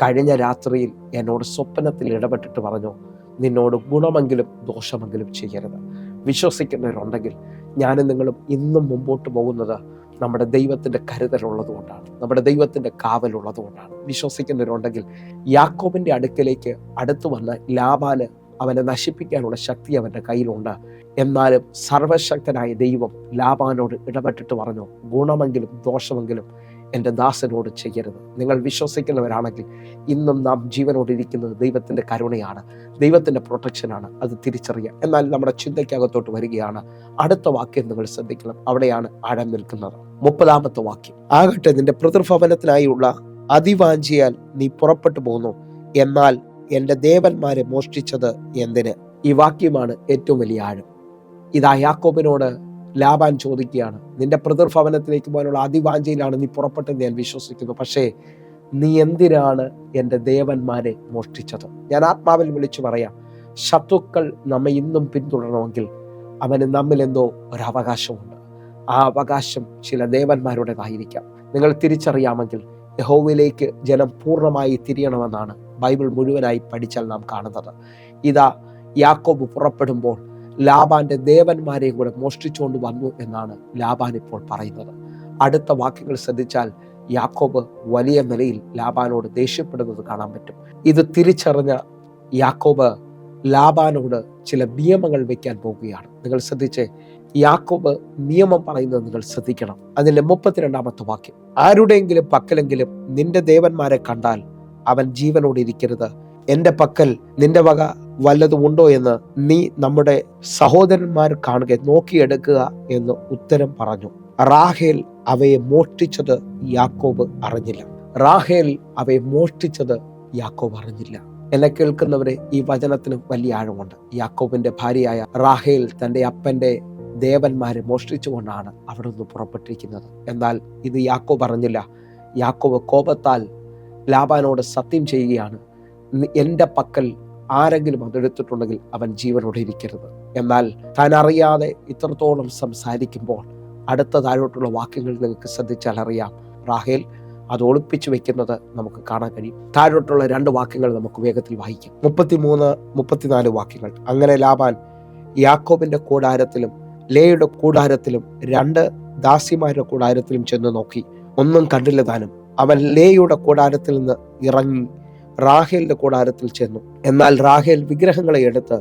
കഴിഞ്ഞ രാത്രിയിൽ എന്നോട് സ്വപ്നത്തിൽ ഇടപെട്ടിട്ട് പറഞ്ഞു, നിന്നോട് ഗുണമെങ്കിലും ദോഷമെങ്കിലും ചെയ്യരുത്. വിശ്വസിക്കുന്നവരുണ്ടെങ്കിൽ ഞാനും നിങ്ങളും ഇന്നും മുമ്പോട്ട് പോകുന്നത് നമ്മുടെ ദൈവത്തിൻ്റെ കരുതലുള്ളത് കൊണ്ടാണ്, നമ്മുടെ ദൈവത്തിൻ്റെ കാവലുള്ളത് കൊണ്ടാണ്. വിശ്വസിക്കുന്നവരുണ്ടെങ്കിൽ യാക്കോബിൻ്റെ അടുക്കലേക്ക് അടുത്തു വന്ന് ലാബാന് അവനെ നശിപ്പിക്കാനുള്ള ശക്തി അവൻ്റെ കയ്യിലുണ്ട്. എന്നാലും സർവശക്തനായ ദൈവം ലാബാനോട് ഇടപെട്ടിട്ട് പറഞ്ഞു, ഗുണമെങ്കിലും ദോഷമെങ്കിലും എൻ്റെ ദാസനോട് ചെയ്യരുത്. നിങ്ങൾ വിശ്വസിക്കുന്നവരാണെങ്കിൽ ഇന്നും നാം ജീവനോടിരിക്കുന്നത് ദൈവത്തിൻ്റെ കരുണയാണ്, ദൈവത്തിൻ്റെ പ്രൊട്ടക്ഷനാണ്. അത് തിരിച്ചറിയാം. എന്നാൽ നമ്മുടെ ചിന്തയ്ക്കകത്തോട്ട് വരികയാണ് അടുത്ത വാക്യം. നിങ്ങൾ ശ്രദ്ധിക്കണം, അവിടെയാണ് ആഴം നിൽക്കുന്നത്. 30-ാമത്തെ വാക്യം, ആകട്ടെ നിന്റെ പിതൃഭവനത്തിനായുള്ള അതിവാഞ്ചിയാൽ നീ പുറപ്പെട്ടു പോന്നു, എന്നാൽ എൻ്റെ ദേവന്മാരെ മോഷ്ടിച്ചത് എന്തിന്? ഈ വാക്യമാണ് ഏറ്റവും വലിയ ആഴം. ഇതാ യാക്കോബിനോട് ലാബാൻ ചോദിക്കുകയാണ്, നിന്റെ പിതൃഭവനത്തിലേക്ക് പോകാനുള്ള അതിവാഞ്ചയിലാണ് നീ പുറപ്പെട്ടെന്ന് ഞാൻ വിശ്വസിക്കുന്നു. പക്ഷേ നീ എന്തിനാണ് എൻ്റെ ദേവന്മാരെ മോഷ്ടിച്ചത്? ഞാൻ ആത്മാവിൽ വിളിച്ചു പറയാം, ശത്രുക്കൾ നമ്മെ ഇന്നും പിന്തുടരണമെങ്കിൽ അവന് നമ്മിൽ എന്തോ ഒരവകാശമുണ്ട്. ആ അവകാശം ചില ദേവന്മാരുടേതായിരിക്കാം. നിങ്ങൾ തിരിച്ചറിയാമെങ്കിൽ യഹോവയിലേക്ക് ജനം പൂർണ്ണമായി തിരിയണമെന്നാണ് ബൈബിൾ മുഴുവനായി പഠിച്ചാൽ നാം കാണുന്നത്. ഇതാ യാക്കോബ് പുറപ്പെടുമ്പോൾ ലാബാന്റെ ദേവന്മാരെയും കൂടെ മോഷ്ടിച്ചുകൊണ്ട് വന്നു എന്നാണ് ലാബാൻ ഇപ്പോൾ പറയുന്നത്. അടുത്ത വാക്യങ്ങൾ ശ്രദ്ധിച്ചാൽ യാക്കോബ് വലിയ നിലയിൽ ലാബാനോട് ദേഷ്യപ്പെടുന്നത് കാണാൻ പറ്റും. ഇത് തിരിച്ചറിഞ്ഞ യാക്കോബ് ലാബാനോട് ചില നിയമങ്ങൾ വെക്കാൻ പോവുകയാണ്. നിങ്ങൾ ശ്രദ്ധിച്ചേ, യാക്കോബ് നിയമം പറയുന്നത് നിങ്ങൾ ശ്രദ്ധിക്കണം. അതിന്റെ 32-ാമത്തെ വാക്യം, ആരുടെയെങ്കിലും പക്കലെങ്കിലും നിന്റെ ദേവന്മാരെ കണ്ടാൽ അവൻ ജീവനോട് ഇരിക്കരുത്. എൻ്റെ പക്കൽ നിന്റെ വക വല്ലതും ഉണ്ടോ എന്ന് നീ നമ്മുടെ സഹോദരന്മാർ കാണുക, നോക്കിയെടുക്കുക എന്ന് ഉത്തരം പറഞ്ഞു. റാഹേൽ അവയെ മോഷ്ടിച്ചത് യാക്കോബ് അറിഞ്ഞില്ല. റാഹേൽ അവയെ മോഷ്ടിച്ചത് യാക്കോബ് അറിഞ്ഞില്ല. എന്നെ കേൾക്കുന്നവരെ, ഈ വചനത്തിന് വലിയ ആഴമുണ്ട്. യാക്കോബിന്റെ ഭാര്യയായ റാഹേൽ തൻ്റെ അപ്പന്റെ ദേവന്മാരെ മോഷ്ടിച്ചുകൊണ്ടാണ് അവിടെ നിന്ന് പുറപ്പെട്ടിരിക്കുന്നത്. എന്നാൽ ഇത് യാക്കോബ് അറിഞ്ഞില്ല. യാക്കോബ് കോപത്താൽ ലാബാനോട് സത്യം ചെയ്യുകയാണ്, എൻ്റെ പക്കൽ ആരെങ്കിലും അതെടുത്തിട്ടുണ്ടെങ്കിൽ അവൻ ജീവനോടെ ഇരിക്കരുത്. എന്നാൽ താൻ അറിയാതെ ഇത്രത്തോളം സംസാരിക്കുമ്പോൾ അടുത്ത താഴോട്ടുള്ള വാക്യങ്ങൾ നിങ്ങൾക്ക് ശ്രദ്ധിച്ചാൽ അറിയാം, റാഹേൽ അത് ഒളിപ്പിച്ചു വെക്കുന്നത് നമുക്ക് കാണാൻ കഴിയും. താഴോട്ടുള്ള 2 വാക്യങ്ങൾ നമുക്ക് വേഗത്തിൽ വായിക്കാം. 33-34 വാക്യങ്ങൾ. അങ്ങനെ ലാബാൻ യാക്കോബിന്റെ കൂടാരത്തിലും ലേയുടെ കൂടാരത്തിലും 2 ദാസിമാരുടെ കൂടാരത്തിലും ചെന്ന് നോക്കി, ഒന്നും കണ്ടില്ല താനും. അവൻ ലേയുടെ കൂടാരത്തിൽ നിന്ന് ഇറങ്ങി റാഹേലിന്റെ കൂടാരത്തിൽ ചെന്നു. എന്നാൽ റാഹേൽ വിഗ്രഹങ്ങളെ എടുത്ത്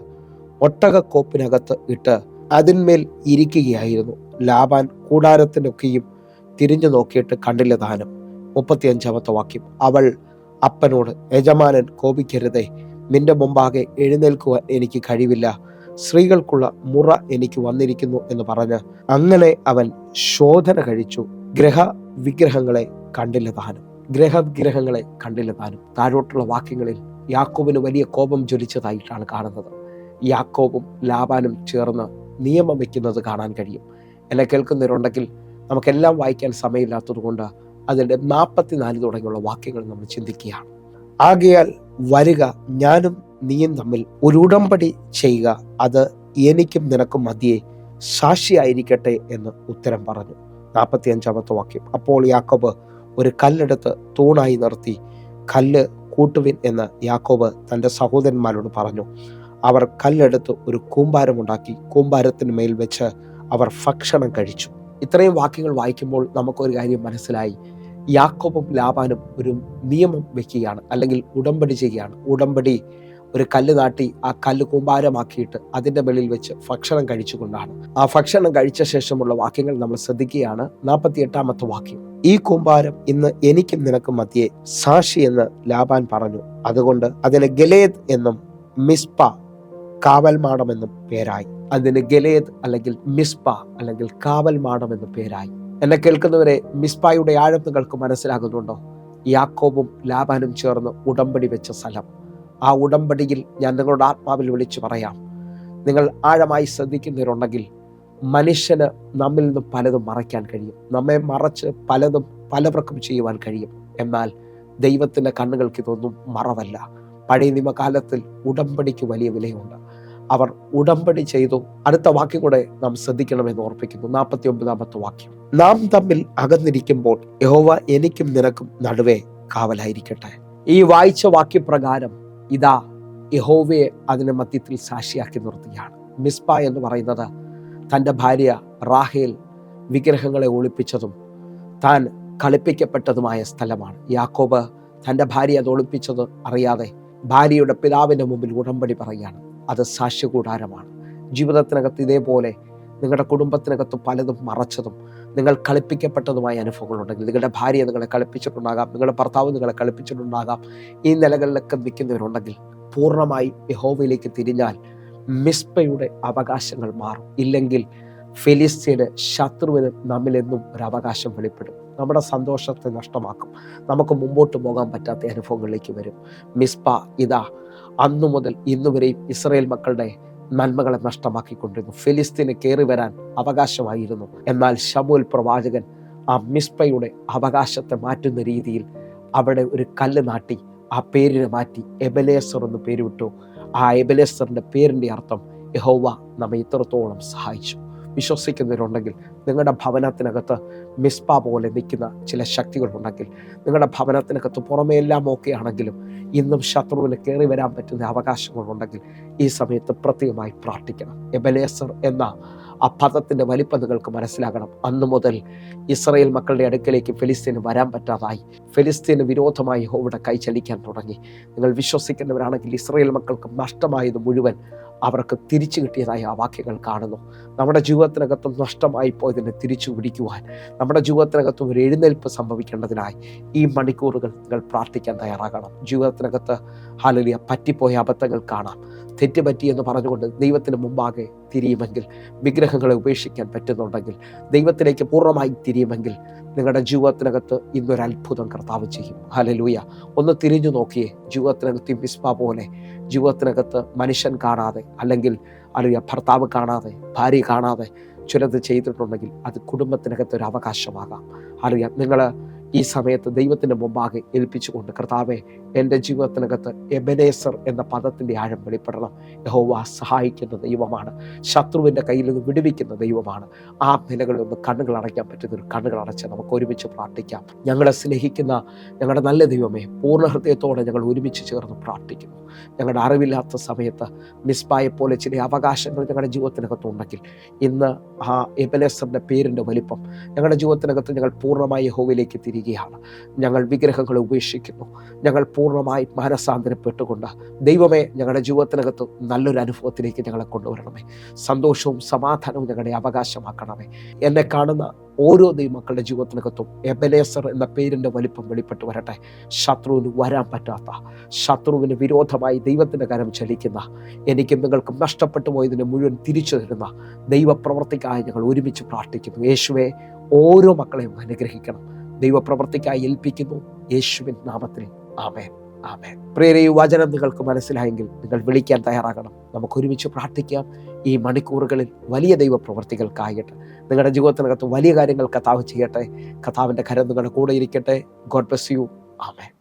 ഒട്ടകക്കോപ്പിനകത്ത് ഇട്ട് അതിന്മേൽ ഇരിക്കുകയായിരുന്നു. ലാബാൻ കൂടാരത്തിനൊക്കെയും തിരിഞ്ഞു നോക്കിയിട്ട് കണ്ടില്ല താനും. 35-ാമത്തെ വാക്യം, അവൾ അപ്പനോട്, യജമാനൻ കോപിക്കരുതേ, നിന്റെ മുമ്പാകെ എഴുന്നേൽക്കുവാൻ എനിക്ക് കഴിവില്ല, സ്ത്രീകൾക്കുള്ള മുറ എനിക്ക് വന്നിരിക്കുന്നു എന്ന് പറഞ്ഞ് അങ്ങനെ അവൻ ശോധന കഴിച്ചു, ഗ്രഹവിഗ്രഹങ്ങളെ കണ്ടില്ല താനും. ഗ്രഹവിഗ്രഹങ്ങളെ കണ്ടില്ല താനും. താഴോട്ടുള്ള വാക്യങ്ങളിൽ യാക്കോബിന് വലിയ കോപം ജ്വലിച്ചതായിട്ടാണ് കാണുന്നത്. യാക്കോബും ലാബാനും ചേർന്ന് നിയമം വയ്ക്കുന്നത് കാണാൻ കഴിയും. എന്നെ കേൾക്കുന്നവരുണ്ടെങ്കിൽ നമുക്കെല്ലാം വായിക്കാൻ സമയമില്ലാത്തത് കൊണ്ട് അതിൻ്റെ 44 തുടങ്ങിയുള്ള വാക്യങ്ങൾ നമ്മൾ ചിന്തിക്കുകയാണ്. ആകയാൽ വരുക, ഞാനും നീയും തമ്മിൽ ഒരു ഉടമ്പടി ചെയ്യുക, അത് എനിക്കും നിനക്കും മധ്യേ സാക്ഷിയായിരിക്കട്ടെ എന്ന് ഉത്തരം പറഞ്ഞു. 45-ാമത്തെ വാക്യം, അപ്പോൾ യാക്കോബ് ഒരു കല്ലെടുത്ത് തൂണായി നിർത്തി, കല്ല് കൂട്ടുവിൻ എന്ന് യാക്കോബ് തൻ്റെ സഹോദരന്മാരോട് പറഞ്ഞു. അവർ കല്ലെടുത്ത് ഒരു കൂമ്പാരമുണ്ടാക്കി കൂമ്പാരത്തിന് മേൽ വെച്ച് അവർ ഭക്ഷണം കഴിച്ചു. ഇത്രയും വാക്യങ്ങൾ വായിക്കുമ്പോൾ നമുക്കൊരു കാര്യം മനസ്സിലായി. യാക്കോബും ലാബാനും ഒരു നിയമം വെക്കുകയാണ്, അല്ലെങ്കിൽ ഉടമ്പടി ചെയ്യുകയാണ്. ഉടമ്പടി ഒരു കല്ല് നാട്ടി ആ കല്ല് കൂമ്പാരമാക്കിയിട്ട് അതിൻ്റെ വെളിയിൽ വെച്ച് ഭക്ഷണം കഴിച്ചുകൊണ്ടാണ്. ആ ഭക്ഷണം കഴിച്ച ശേഷമുള്ള വാക്യങ്ങൾ നമ്മൾ ശ്രദ്ധിക്കുകയാണ്. 48-ാമത്തെ വാക്യം, ഈ കൂമ്പാരം ഇന്ന് എനിക്കും നിനക്കും മധ്യേ സാക്ഷി എന്ന് ലാബാൻ പറഞ്ഞു. അതുകൊണ്ട് അതിന് ഗലേദ് എന്നും മിസ്പ കാവൽമാടം എന്നും പേരായി. അതിന് ഗലേദ് അല്ലെങ്കിൽ മിസ്പ അല്ലെങ്കിൽ കാവൽമാടം എന്നും പേരായി. എന്നെ കേൾക്കുന്നവരെ, മിസ്പായുടെ ആഴം നിങ്ങൾക്ക് മനസ്സിലാകുന്നുണ്ടോ? യാക്കോബും ലാബാനും ചേർന്ന് ഉടമ്പടി വെച്ച സ്ഥലം. ആ ഉടമ്പടിയിൽ ഞാൻ നിങ്ങളുടെ ആത്മാവിൽ വിളിച്ചു പറയാം, നിങ്ങൾ ആഴമായി ശ്രദ്ധിക്കുന്നവരുണ്ടെങ്കിൽ മനുഷ്യന് നമ്മിൽ നിന്ന് പലതും മറയ്ക്കാൻ കഴിയും. നമ്മെ മറച്ച് പലതും പലവർക്കും ചെയ്യുവാൻ കഴിയും. എന്നാൽ ദൈവത്തിൻ്റെ കണ്ണുകൾക്ക് ഇതൊന്നും മറവല്ല. പഴയ നിയമകാലത്തിൽ ഉടമ്പടിക്ക് വലിയ വിലയുണ്ട്. അവർ ഉടമ്പടി ചെയ്തു. അടുത്ത വാക്യം കൂടെ നാം ശ്രദ്ധിക്കണമെന്ന് ഓർപ്പിക്കുന്നു. 49-ാമത്തെ വാക്യം, നാം തമ്മിൽ അകന്നിരിക്കുമ്പോൾ യഹോവ എനിക്കും നിനക്കും നടുവേ കാവലായിരിക്കട്ടെ. ഈ വായിച്ച വാക്യപ്രകാരം ഇതാ യഹോവയെ അതിനെ മധ്യത്തിൽ സാക്ഷിയാക്കി നിർത്തുകയാണ്. മിസ്പ എന്ന് പറയുന്നത് തൻ്റെ ഭാര്യ റാഹേൽ വിഗ്രഹങ്ങളെ ഒളിപ്പിച്ചതും താൻ കളിപ്പിക്കപ്പെട്ടതുമായ സ്ഥലമാണ്. യാക്കോബ് തൻ്റെ ഭാര്യ അത് ഒളിപ്പിച്ചത് അറിയാതെ ഭാര്യയുടെ പിതാവിൻ്റെ മുമ്പിൽ ഉടമ്പടി പറയുകയാണ്. അത് സാക്ഷ്യകൂടാരമാണ്. ജീവിതത്തിനകത്ത് ഇതേപോലെ നിങ്ങളുടെ കുടുംബത്തിനകത്ത് പലതും മറച്ചതും നിങ്ങൾ കളിപ്പിക്കപ്പെട്ടതുമായ അനുഭവങ്ങളുണ്ടെങ്കിൽ, നിങ്ങളുടെ ഭാര്യ നിങ്ങളെ കളിപ്പിച്ചിട്ടുണ്ടാകാം, നിങ്ങളുടെ ഭർത്താവ് നിങ്ങളെ കളിപ്പിച്ചിട്ടുണ്ടാകാം, ഈ നിലകളിലൊക്കെ നിൽക്കുന്നവരുണ്ടെങ്കിൽ പൂർണ്ണമായി യഹോവയിലേക്ക് തിരിഞ്ഞാൽ മിസ്പയുടെ അവകാശങ്ങൾ മാറും. ഇല്ലെങ്കിൽ ഫെലിസ്ത്യന്, ശത്രുവിന് നമ്മിലെന്നും ഒരു അവകാശം വെളിപ്പെടും. നമ്മുടെ സന്തോഷത്തെ നഷ്ടമാക്കും. നമുക്ക് മുമ്പോട്ട് പോകാൻ പറ്റാത്ത അനുഭവങ്ങളിലേക്ക് വരും. മിസ്പ ഇതാ അന്നു മുതൽ ഇന്നുവരെയും ഇസ്രായേൽ മക്കളുടെ നന്മകളെ നഷ്ടമാക്കിക്കൊണ്ടിരുന്നു. ഫെലിസ്തീന് കയറി വരാൻ അവകാശമായിരുന്നു. എന്നാൽ ശമൂവേൽ പ്രവാചകൻ ആ മിസ്പയുടെ അവകാശത്തെ മാറ്റുന്ന രീതിയിൽ അവിടെ ഒരു കല്ല് നാട്ടി ആ പേരിനെ മാറ്റി എബെലേസർ എന്ന് പേരിട്ടു. ആ എബെലേസറിൻ്റെ പേരിൻ്റെ അർത്ഥം യഹോവ നമ്മെ ഇത്രത്തോളം സഹായിച്ചു. വിശ്വസിക്കുന്നവരുണ്ടെങ്കിൽ, നിങ്ങളുടെ ഭവനത്തിനകത്ത് മിസ്പ പോലെ നിൽക്കുന്ന ചില ശക്തികളുണ്ടെങ്കിൽ, നിങ്ങളുടെ ഭവനത്തിനകത്ത് പുറമേ എല്ലാം ഓക്കെ ആണെങ്കിലും ഇന്നും ശത്രുവിന് കയറി വരാൻ പറ്റുന്ന അവകാശങ്ങളുണ്ടെങ്കിൽ ഈ സമയത്ത് പ്രത്യേകമായി പ്രാർത്ഥിക്കണം. എബെലേസർ എന്ന ആ പദത്തിൻ്റെ വലിപ്പം നിങ്ങൾക്ക് മനസ്സിലാകണം. അന്നു മുതൽ ഇസ്രായേൽ മക്കളുടെ അടുക്കലേക്ക് ഫെലിസ്തീന് വരാൻ പറ്റാതായി. ഫെലിസ്തീന് വിരോധമായി യഹോവയുടെ കൈ ചലിക്കാൻ തുടങ്ങി. നിങ്ങൾ വിശ്വസിക്കുന്നവരാണെങ്കിൽ ഇസ്രായേൽ മക്കൾക്ക് നഷ്ടമായത് മുഴുവൻ അവർക്ക് തിരിച്ചു കിട്ടിയതായി ആ വാക്യങ്ങൾ കാണുന്നു. നമ്മുടെ ജീവിതത്തിനകത്തും നഷ്ടമായി പോയതിനെ തിരിച്ചു പിടിക്കുവാൻ, നമ്മുടെ ജീവിതത്തിനകത്തും ഒരു എഴുന്നേൽപ്പ് സംഭവിക്കേണ്ടതിനായി ഈ മണിക്കൂറുകൾ നിങ്ങൾ പ്രാർത്ഥിക്കാൻ തയ്യാറാകണം. ജീവിതത്തിനകത്ത് ഹല്ലേലൂയ പറ്റിപ്പോയ അബദ്ധങ്ങൾ കാണാം. തെറ്റുപറ്റി എന്ന് പറഞ്ഞുകൊണ്ട് ദൈവത്തിന് മുമ്പാകെ തിരിയുമെങ്കിൽ, വിഗ്രഹങ്ങളെ ഉപേക്ഷിക്കാൻ പറ്റുന്നുണ്ടെങ്കിൽ, ദൈവത്തിലേക്ക് പൂർണ്ണമായി തിരിയുമെങ്കിൽ നിങ്ങളുടെ ജീവിതത്തിനകത്ത് ഇന്നൊരു അത്ഭുതം കർത്താവ് ചെയ്യും. ഹല്ലേലൂയ. ഒന്ന് തിരിഞ്ഞു നോക്കിയേ. ജീവിതത്തിനകത്ത് മിസ്പ പോലെ ജീവിതത്തിനകത്ത് മനുഷ്യൻ കാണാതെ, അല്ലെങ്കിൽ ഭർത്താവ് കാണാതെ, ഭാര്യ കാണാതെ ചിലത് ചെയ്തിട്ടുണ്ടെങ്കിൽ അത് കുടുംബത്തിനകത്ത് ഒരു അവകാശമാകാം. നിങ്ങൾ ഈ സമയത്ത് ദൈവത്തിൻ്റെ മുമ്പാകെ ഏൽപ്പിച്ചുകൊണ്ട്, കർത്താവെ, എൻ്റെ ജീവിതത്തിനകത്ത് എബെനേസർ എന്ന പദത്തിൻ്റെ ആഴം വെളിപ്പെടണം. യഹോവ സഹായിക്കുന്ന ദൈവമാണ്, ശത്രുവിൻ്റെ കയ്യിൽ നിന്ന് വിടുവിക്കുന്ന ദൈവമാണ്. ആ നിലകളിൽ ഒന്ന് കണ്ണുകൾ അടയ്ക്കാൻ പറ്റുന്നൊരു കണ്ണുകൾ അടച്ച് നമുക്ക് ഒരുമിച്ച് പ്രാർത്ഥിക്കാം. ഞങ്ങളെ സ്നേഹിക്കുന്ന ഞങ്ങളുടെ നല്ല ദൈവമേ, പൂർണ്ണ ഹൃദയത്തോടെ ഞങ്ങൾ ഒരുമിച്ച് ചേർന്ന് പ്രാർത്ഥിക്കുന്നു. ഞങ്ങളുടെ അറിവില്ലാത്ത സമയത്ത് മിസ്പായെ പോലെ ചില അവകാശങ്ങൾ ഞങ്ങളുടെ ജീവിതത്തിനകത്തുണ്ടെങ്കിൽ ഇന്ന് ആ എബെനേസറിൻ്റെ പേരിൻ്റെ വലിപ്പം ഞങ്ങളുടെ ജീവിതത്തിനകത്ത് ഞങ്ങൾ പൂർണ്ണമായി യഹോവയിലേക്ക് തിരികെയാണ്. ഞങ്ങൾ വിഗ്രഹങ്ങളെ ഉപേക്ഷിക്കുന്നു. ഞങ്ങൾ പൂർണ്ണമായി മാനസാന്തരപ്പെട്ടുകൊണ്ട്, ദൈവമേ, ഞങ്ങളുടെ ജീവിതത്തിനകത്ത് നല്ലൊരു അനുഭവത്തിലേക്ക് ഞങ്ങളെ കൊണ്ടുവരണമേ. സന്തോഷവും സമാധാനവും ഞങ്ങളുടെ അവകാശമാക്കണമേ. എന്നെ കാണുന്ന ഓരോ ദൈവമക്കളുടെ ജീവിതത്തിനകത്തും എബെനേസർ എന്ന പേരിൻ്റെ വലിപ്പം വെളിപ്പെട്ട് വരട്ടെ. ശത്രുവിന് വരാൻ പറ്റാത്ത, ശത്രുവിന് വിരോധമായി ദൈവത്തിൻ്റെ കരം ചലിക്കുന്ന, എനിക്കും നിങ്ങൾക്കും നഷ്ടപ്പെട്ടു പോയതിനെ മുഴുവൻ തിരിച്ചു തരുന്ന ദൈവപ്രവർത്തിക്കായി ഞങ്ങൾ ഒരുമിച്ച് പ്രാർത്ഥിക്കുന്നു. യേശുവെ, ഓരോ മക്കളെയും അനുഗ്രഹിക്കണം. ദൈവപ്രവർത്തിക്കായി ഏൽപ്പിക്കുന്നു, യേശുവിൻ നാമത്തിൽ. ആമേൻ, ആമേൻ. പ്രിയരേ, ഈ വചനം നിങ്ങൾക്ക് മനസ്സിലായെങ്കിൽ നിങ്ങൾ വിളിക്കാൻ തയ്യാറാകണം. നമുക്ക് ഒരുമിച്ച് പ്രാർത്ഥിക്കാം. ഈ മണിക്കൂറുകളിൽ വലിയ ദൈവപ്രവർത്തികൾക്കായിട്ട് നിങ്ങളുടെ ജീവിതത്തിനകത്ത് വലിയ കാര്യങ്ങൾ കർത്താവ് ചെയ്യട്ടെ. കർത്താവിൻ്റെ കരം നിങ്ങളുടെ കൂടെ ഇരിക്കട്ടെ. God bless you. ആമേൻ.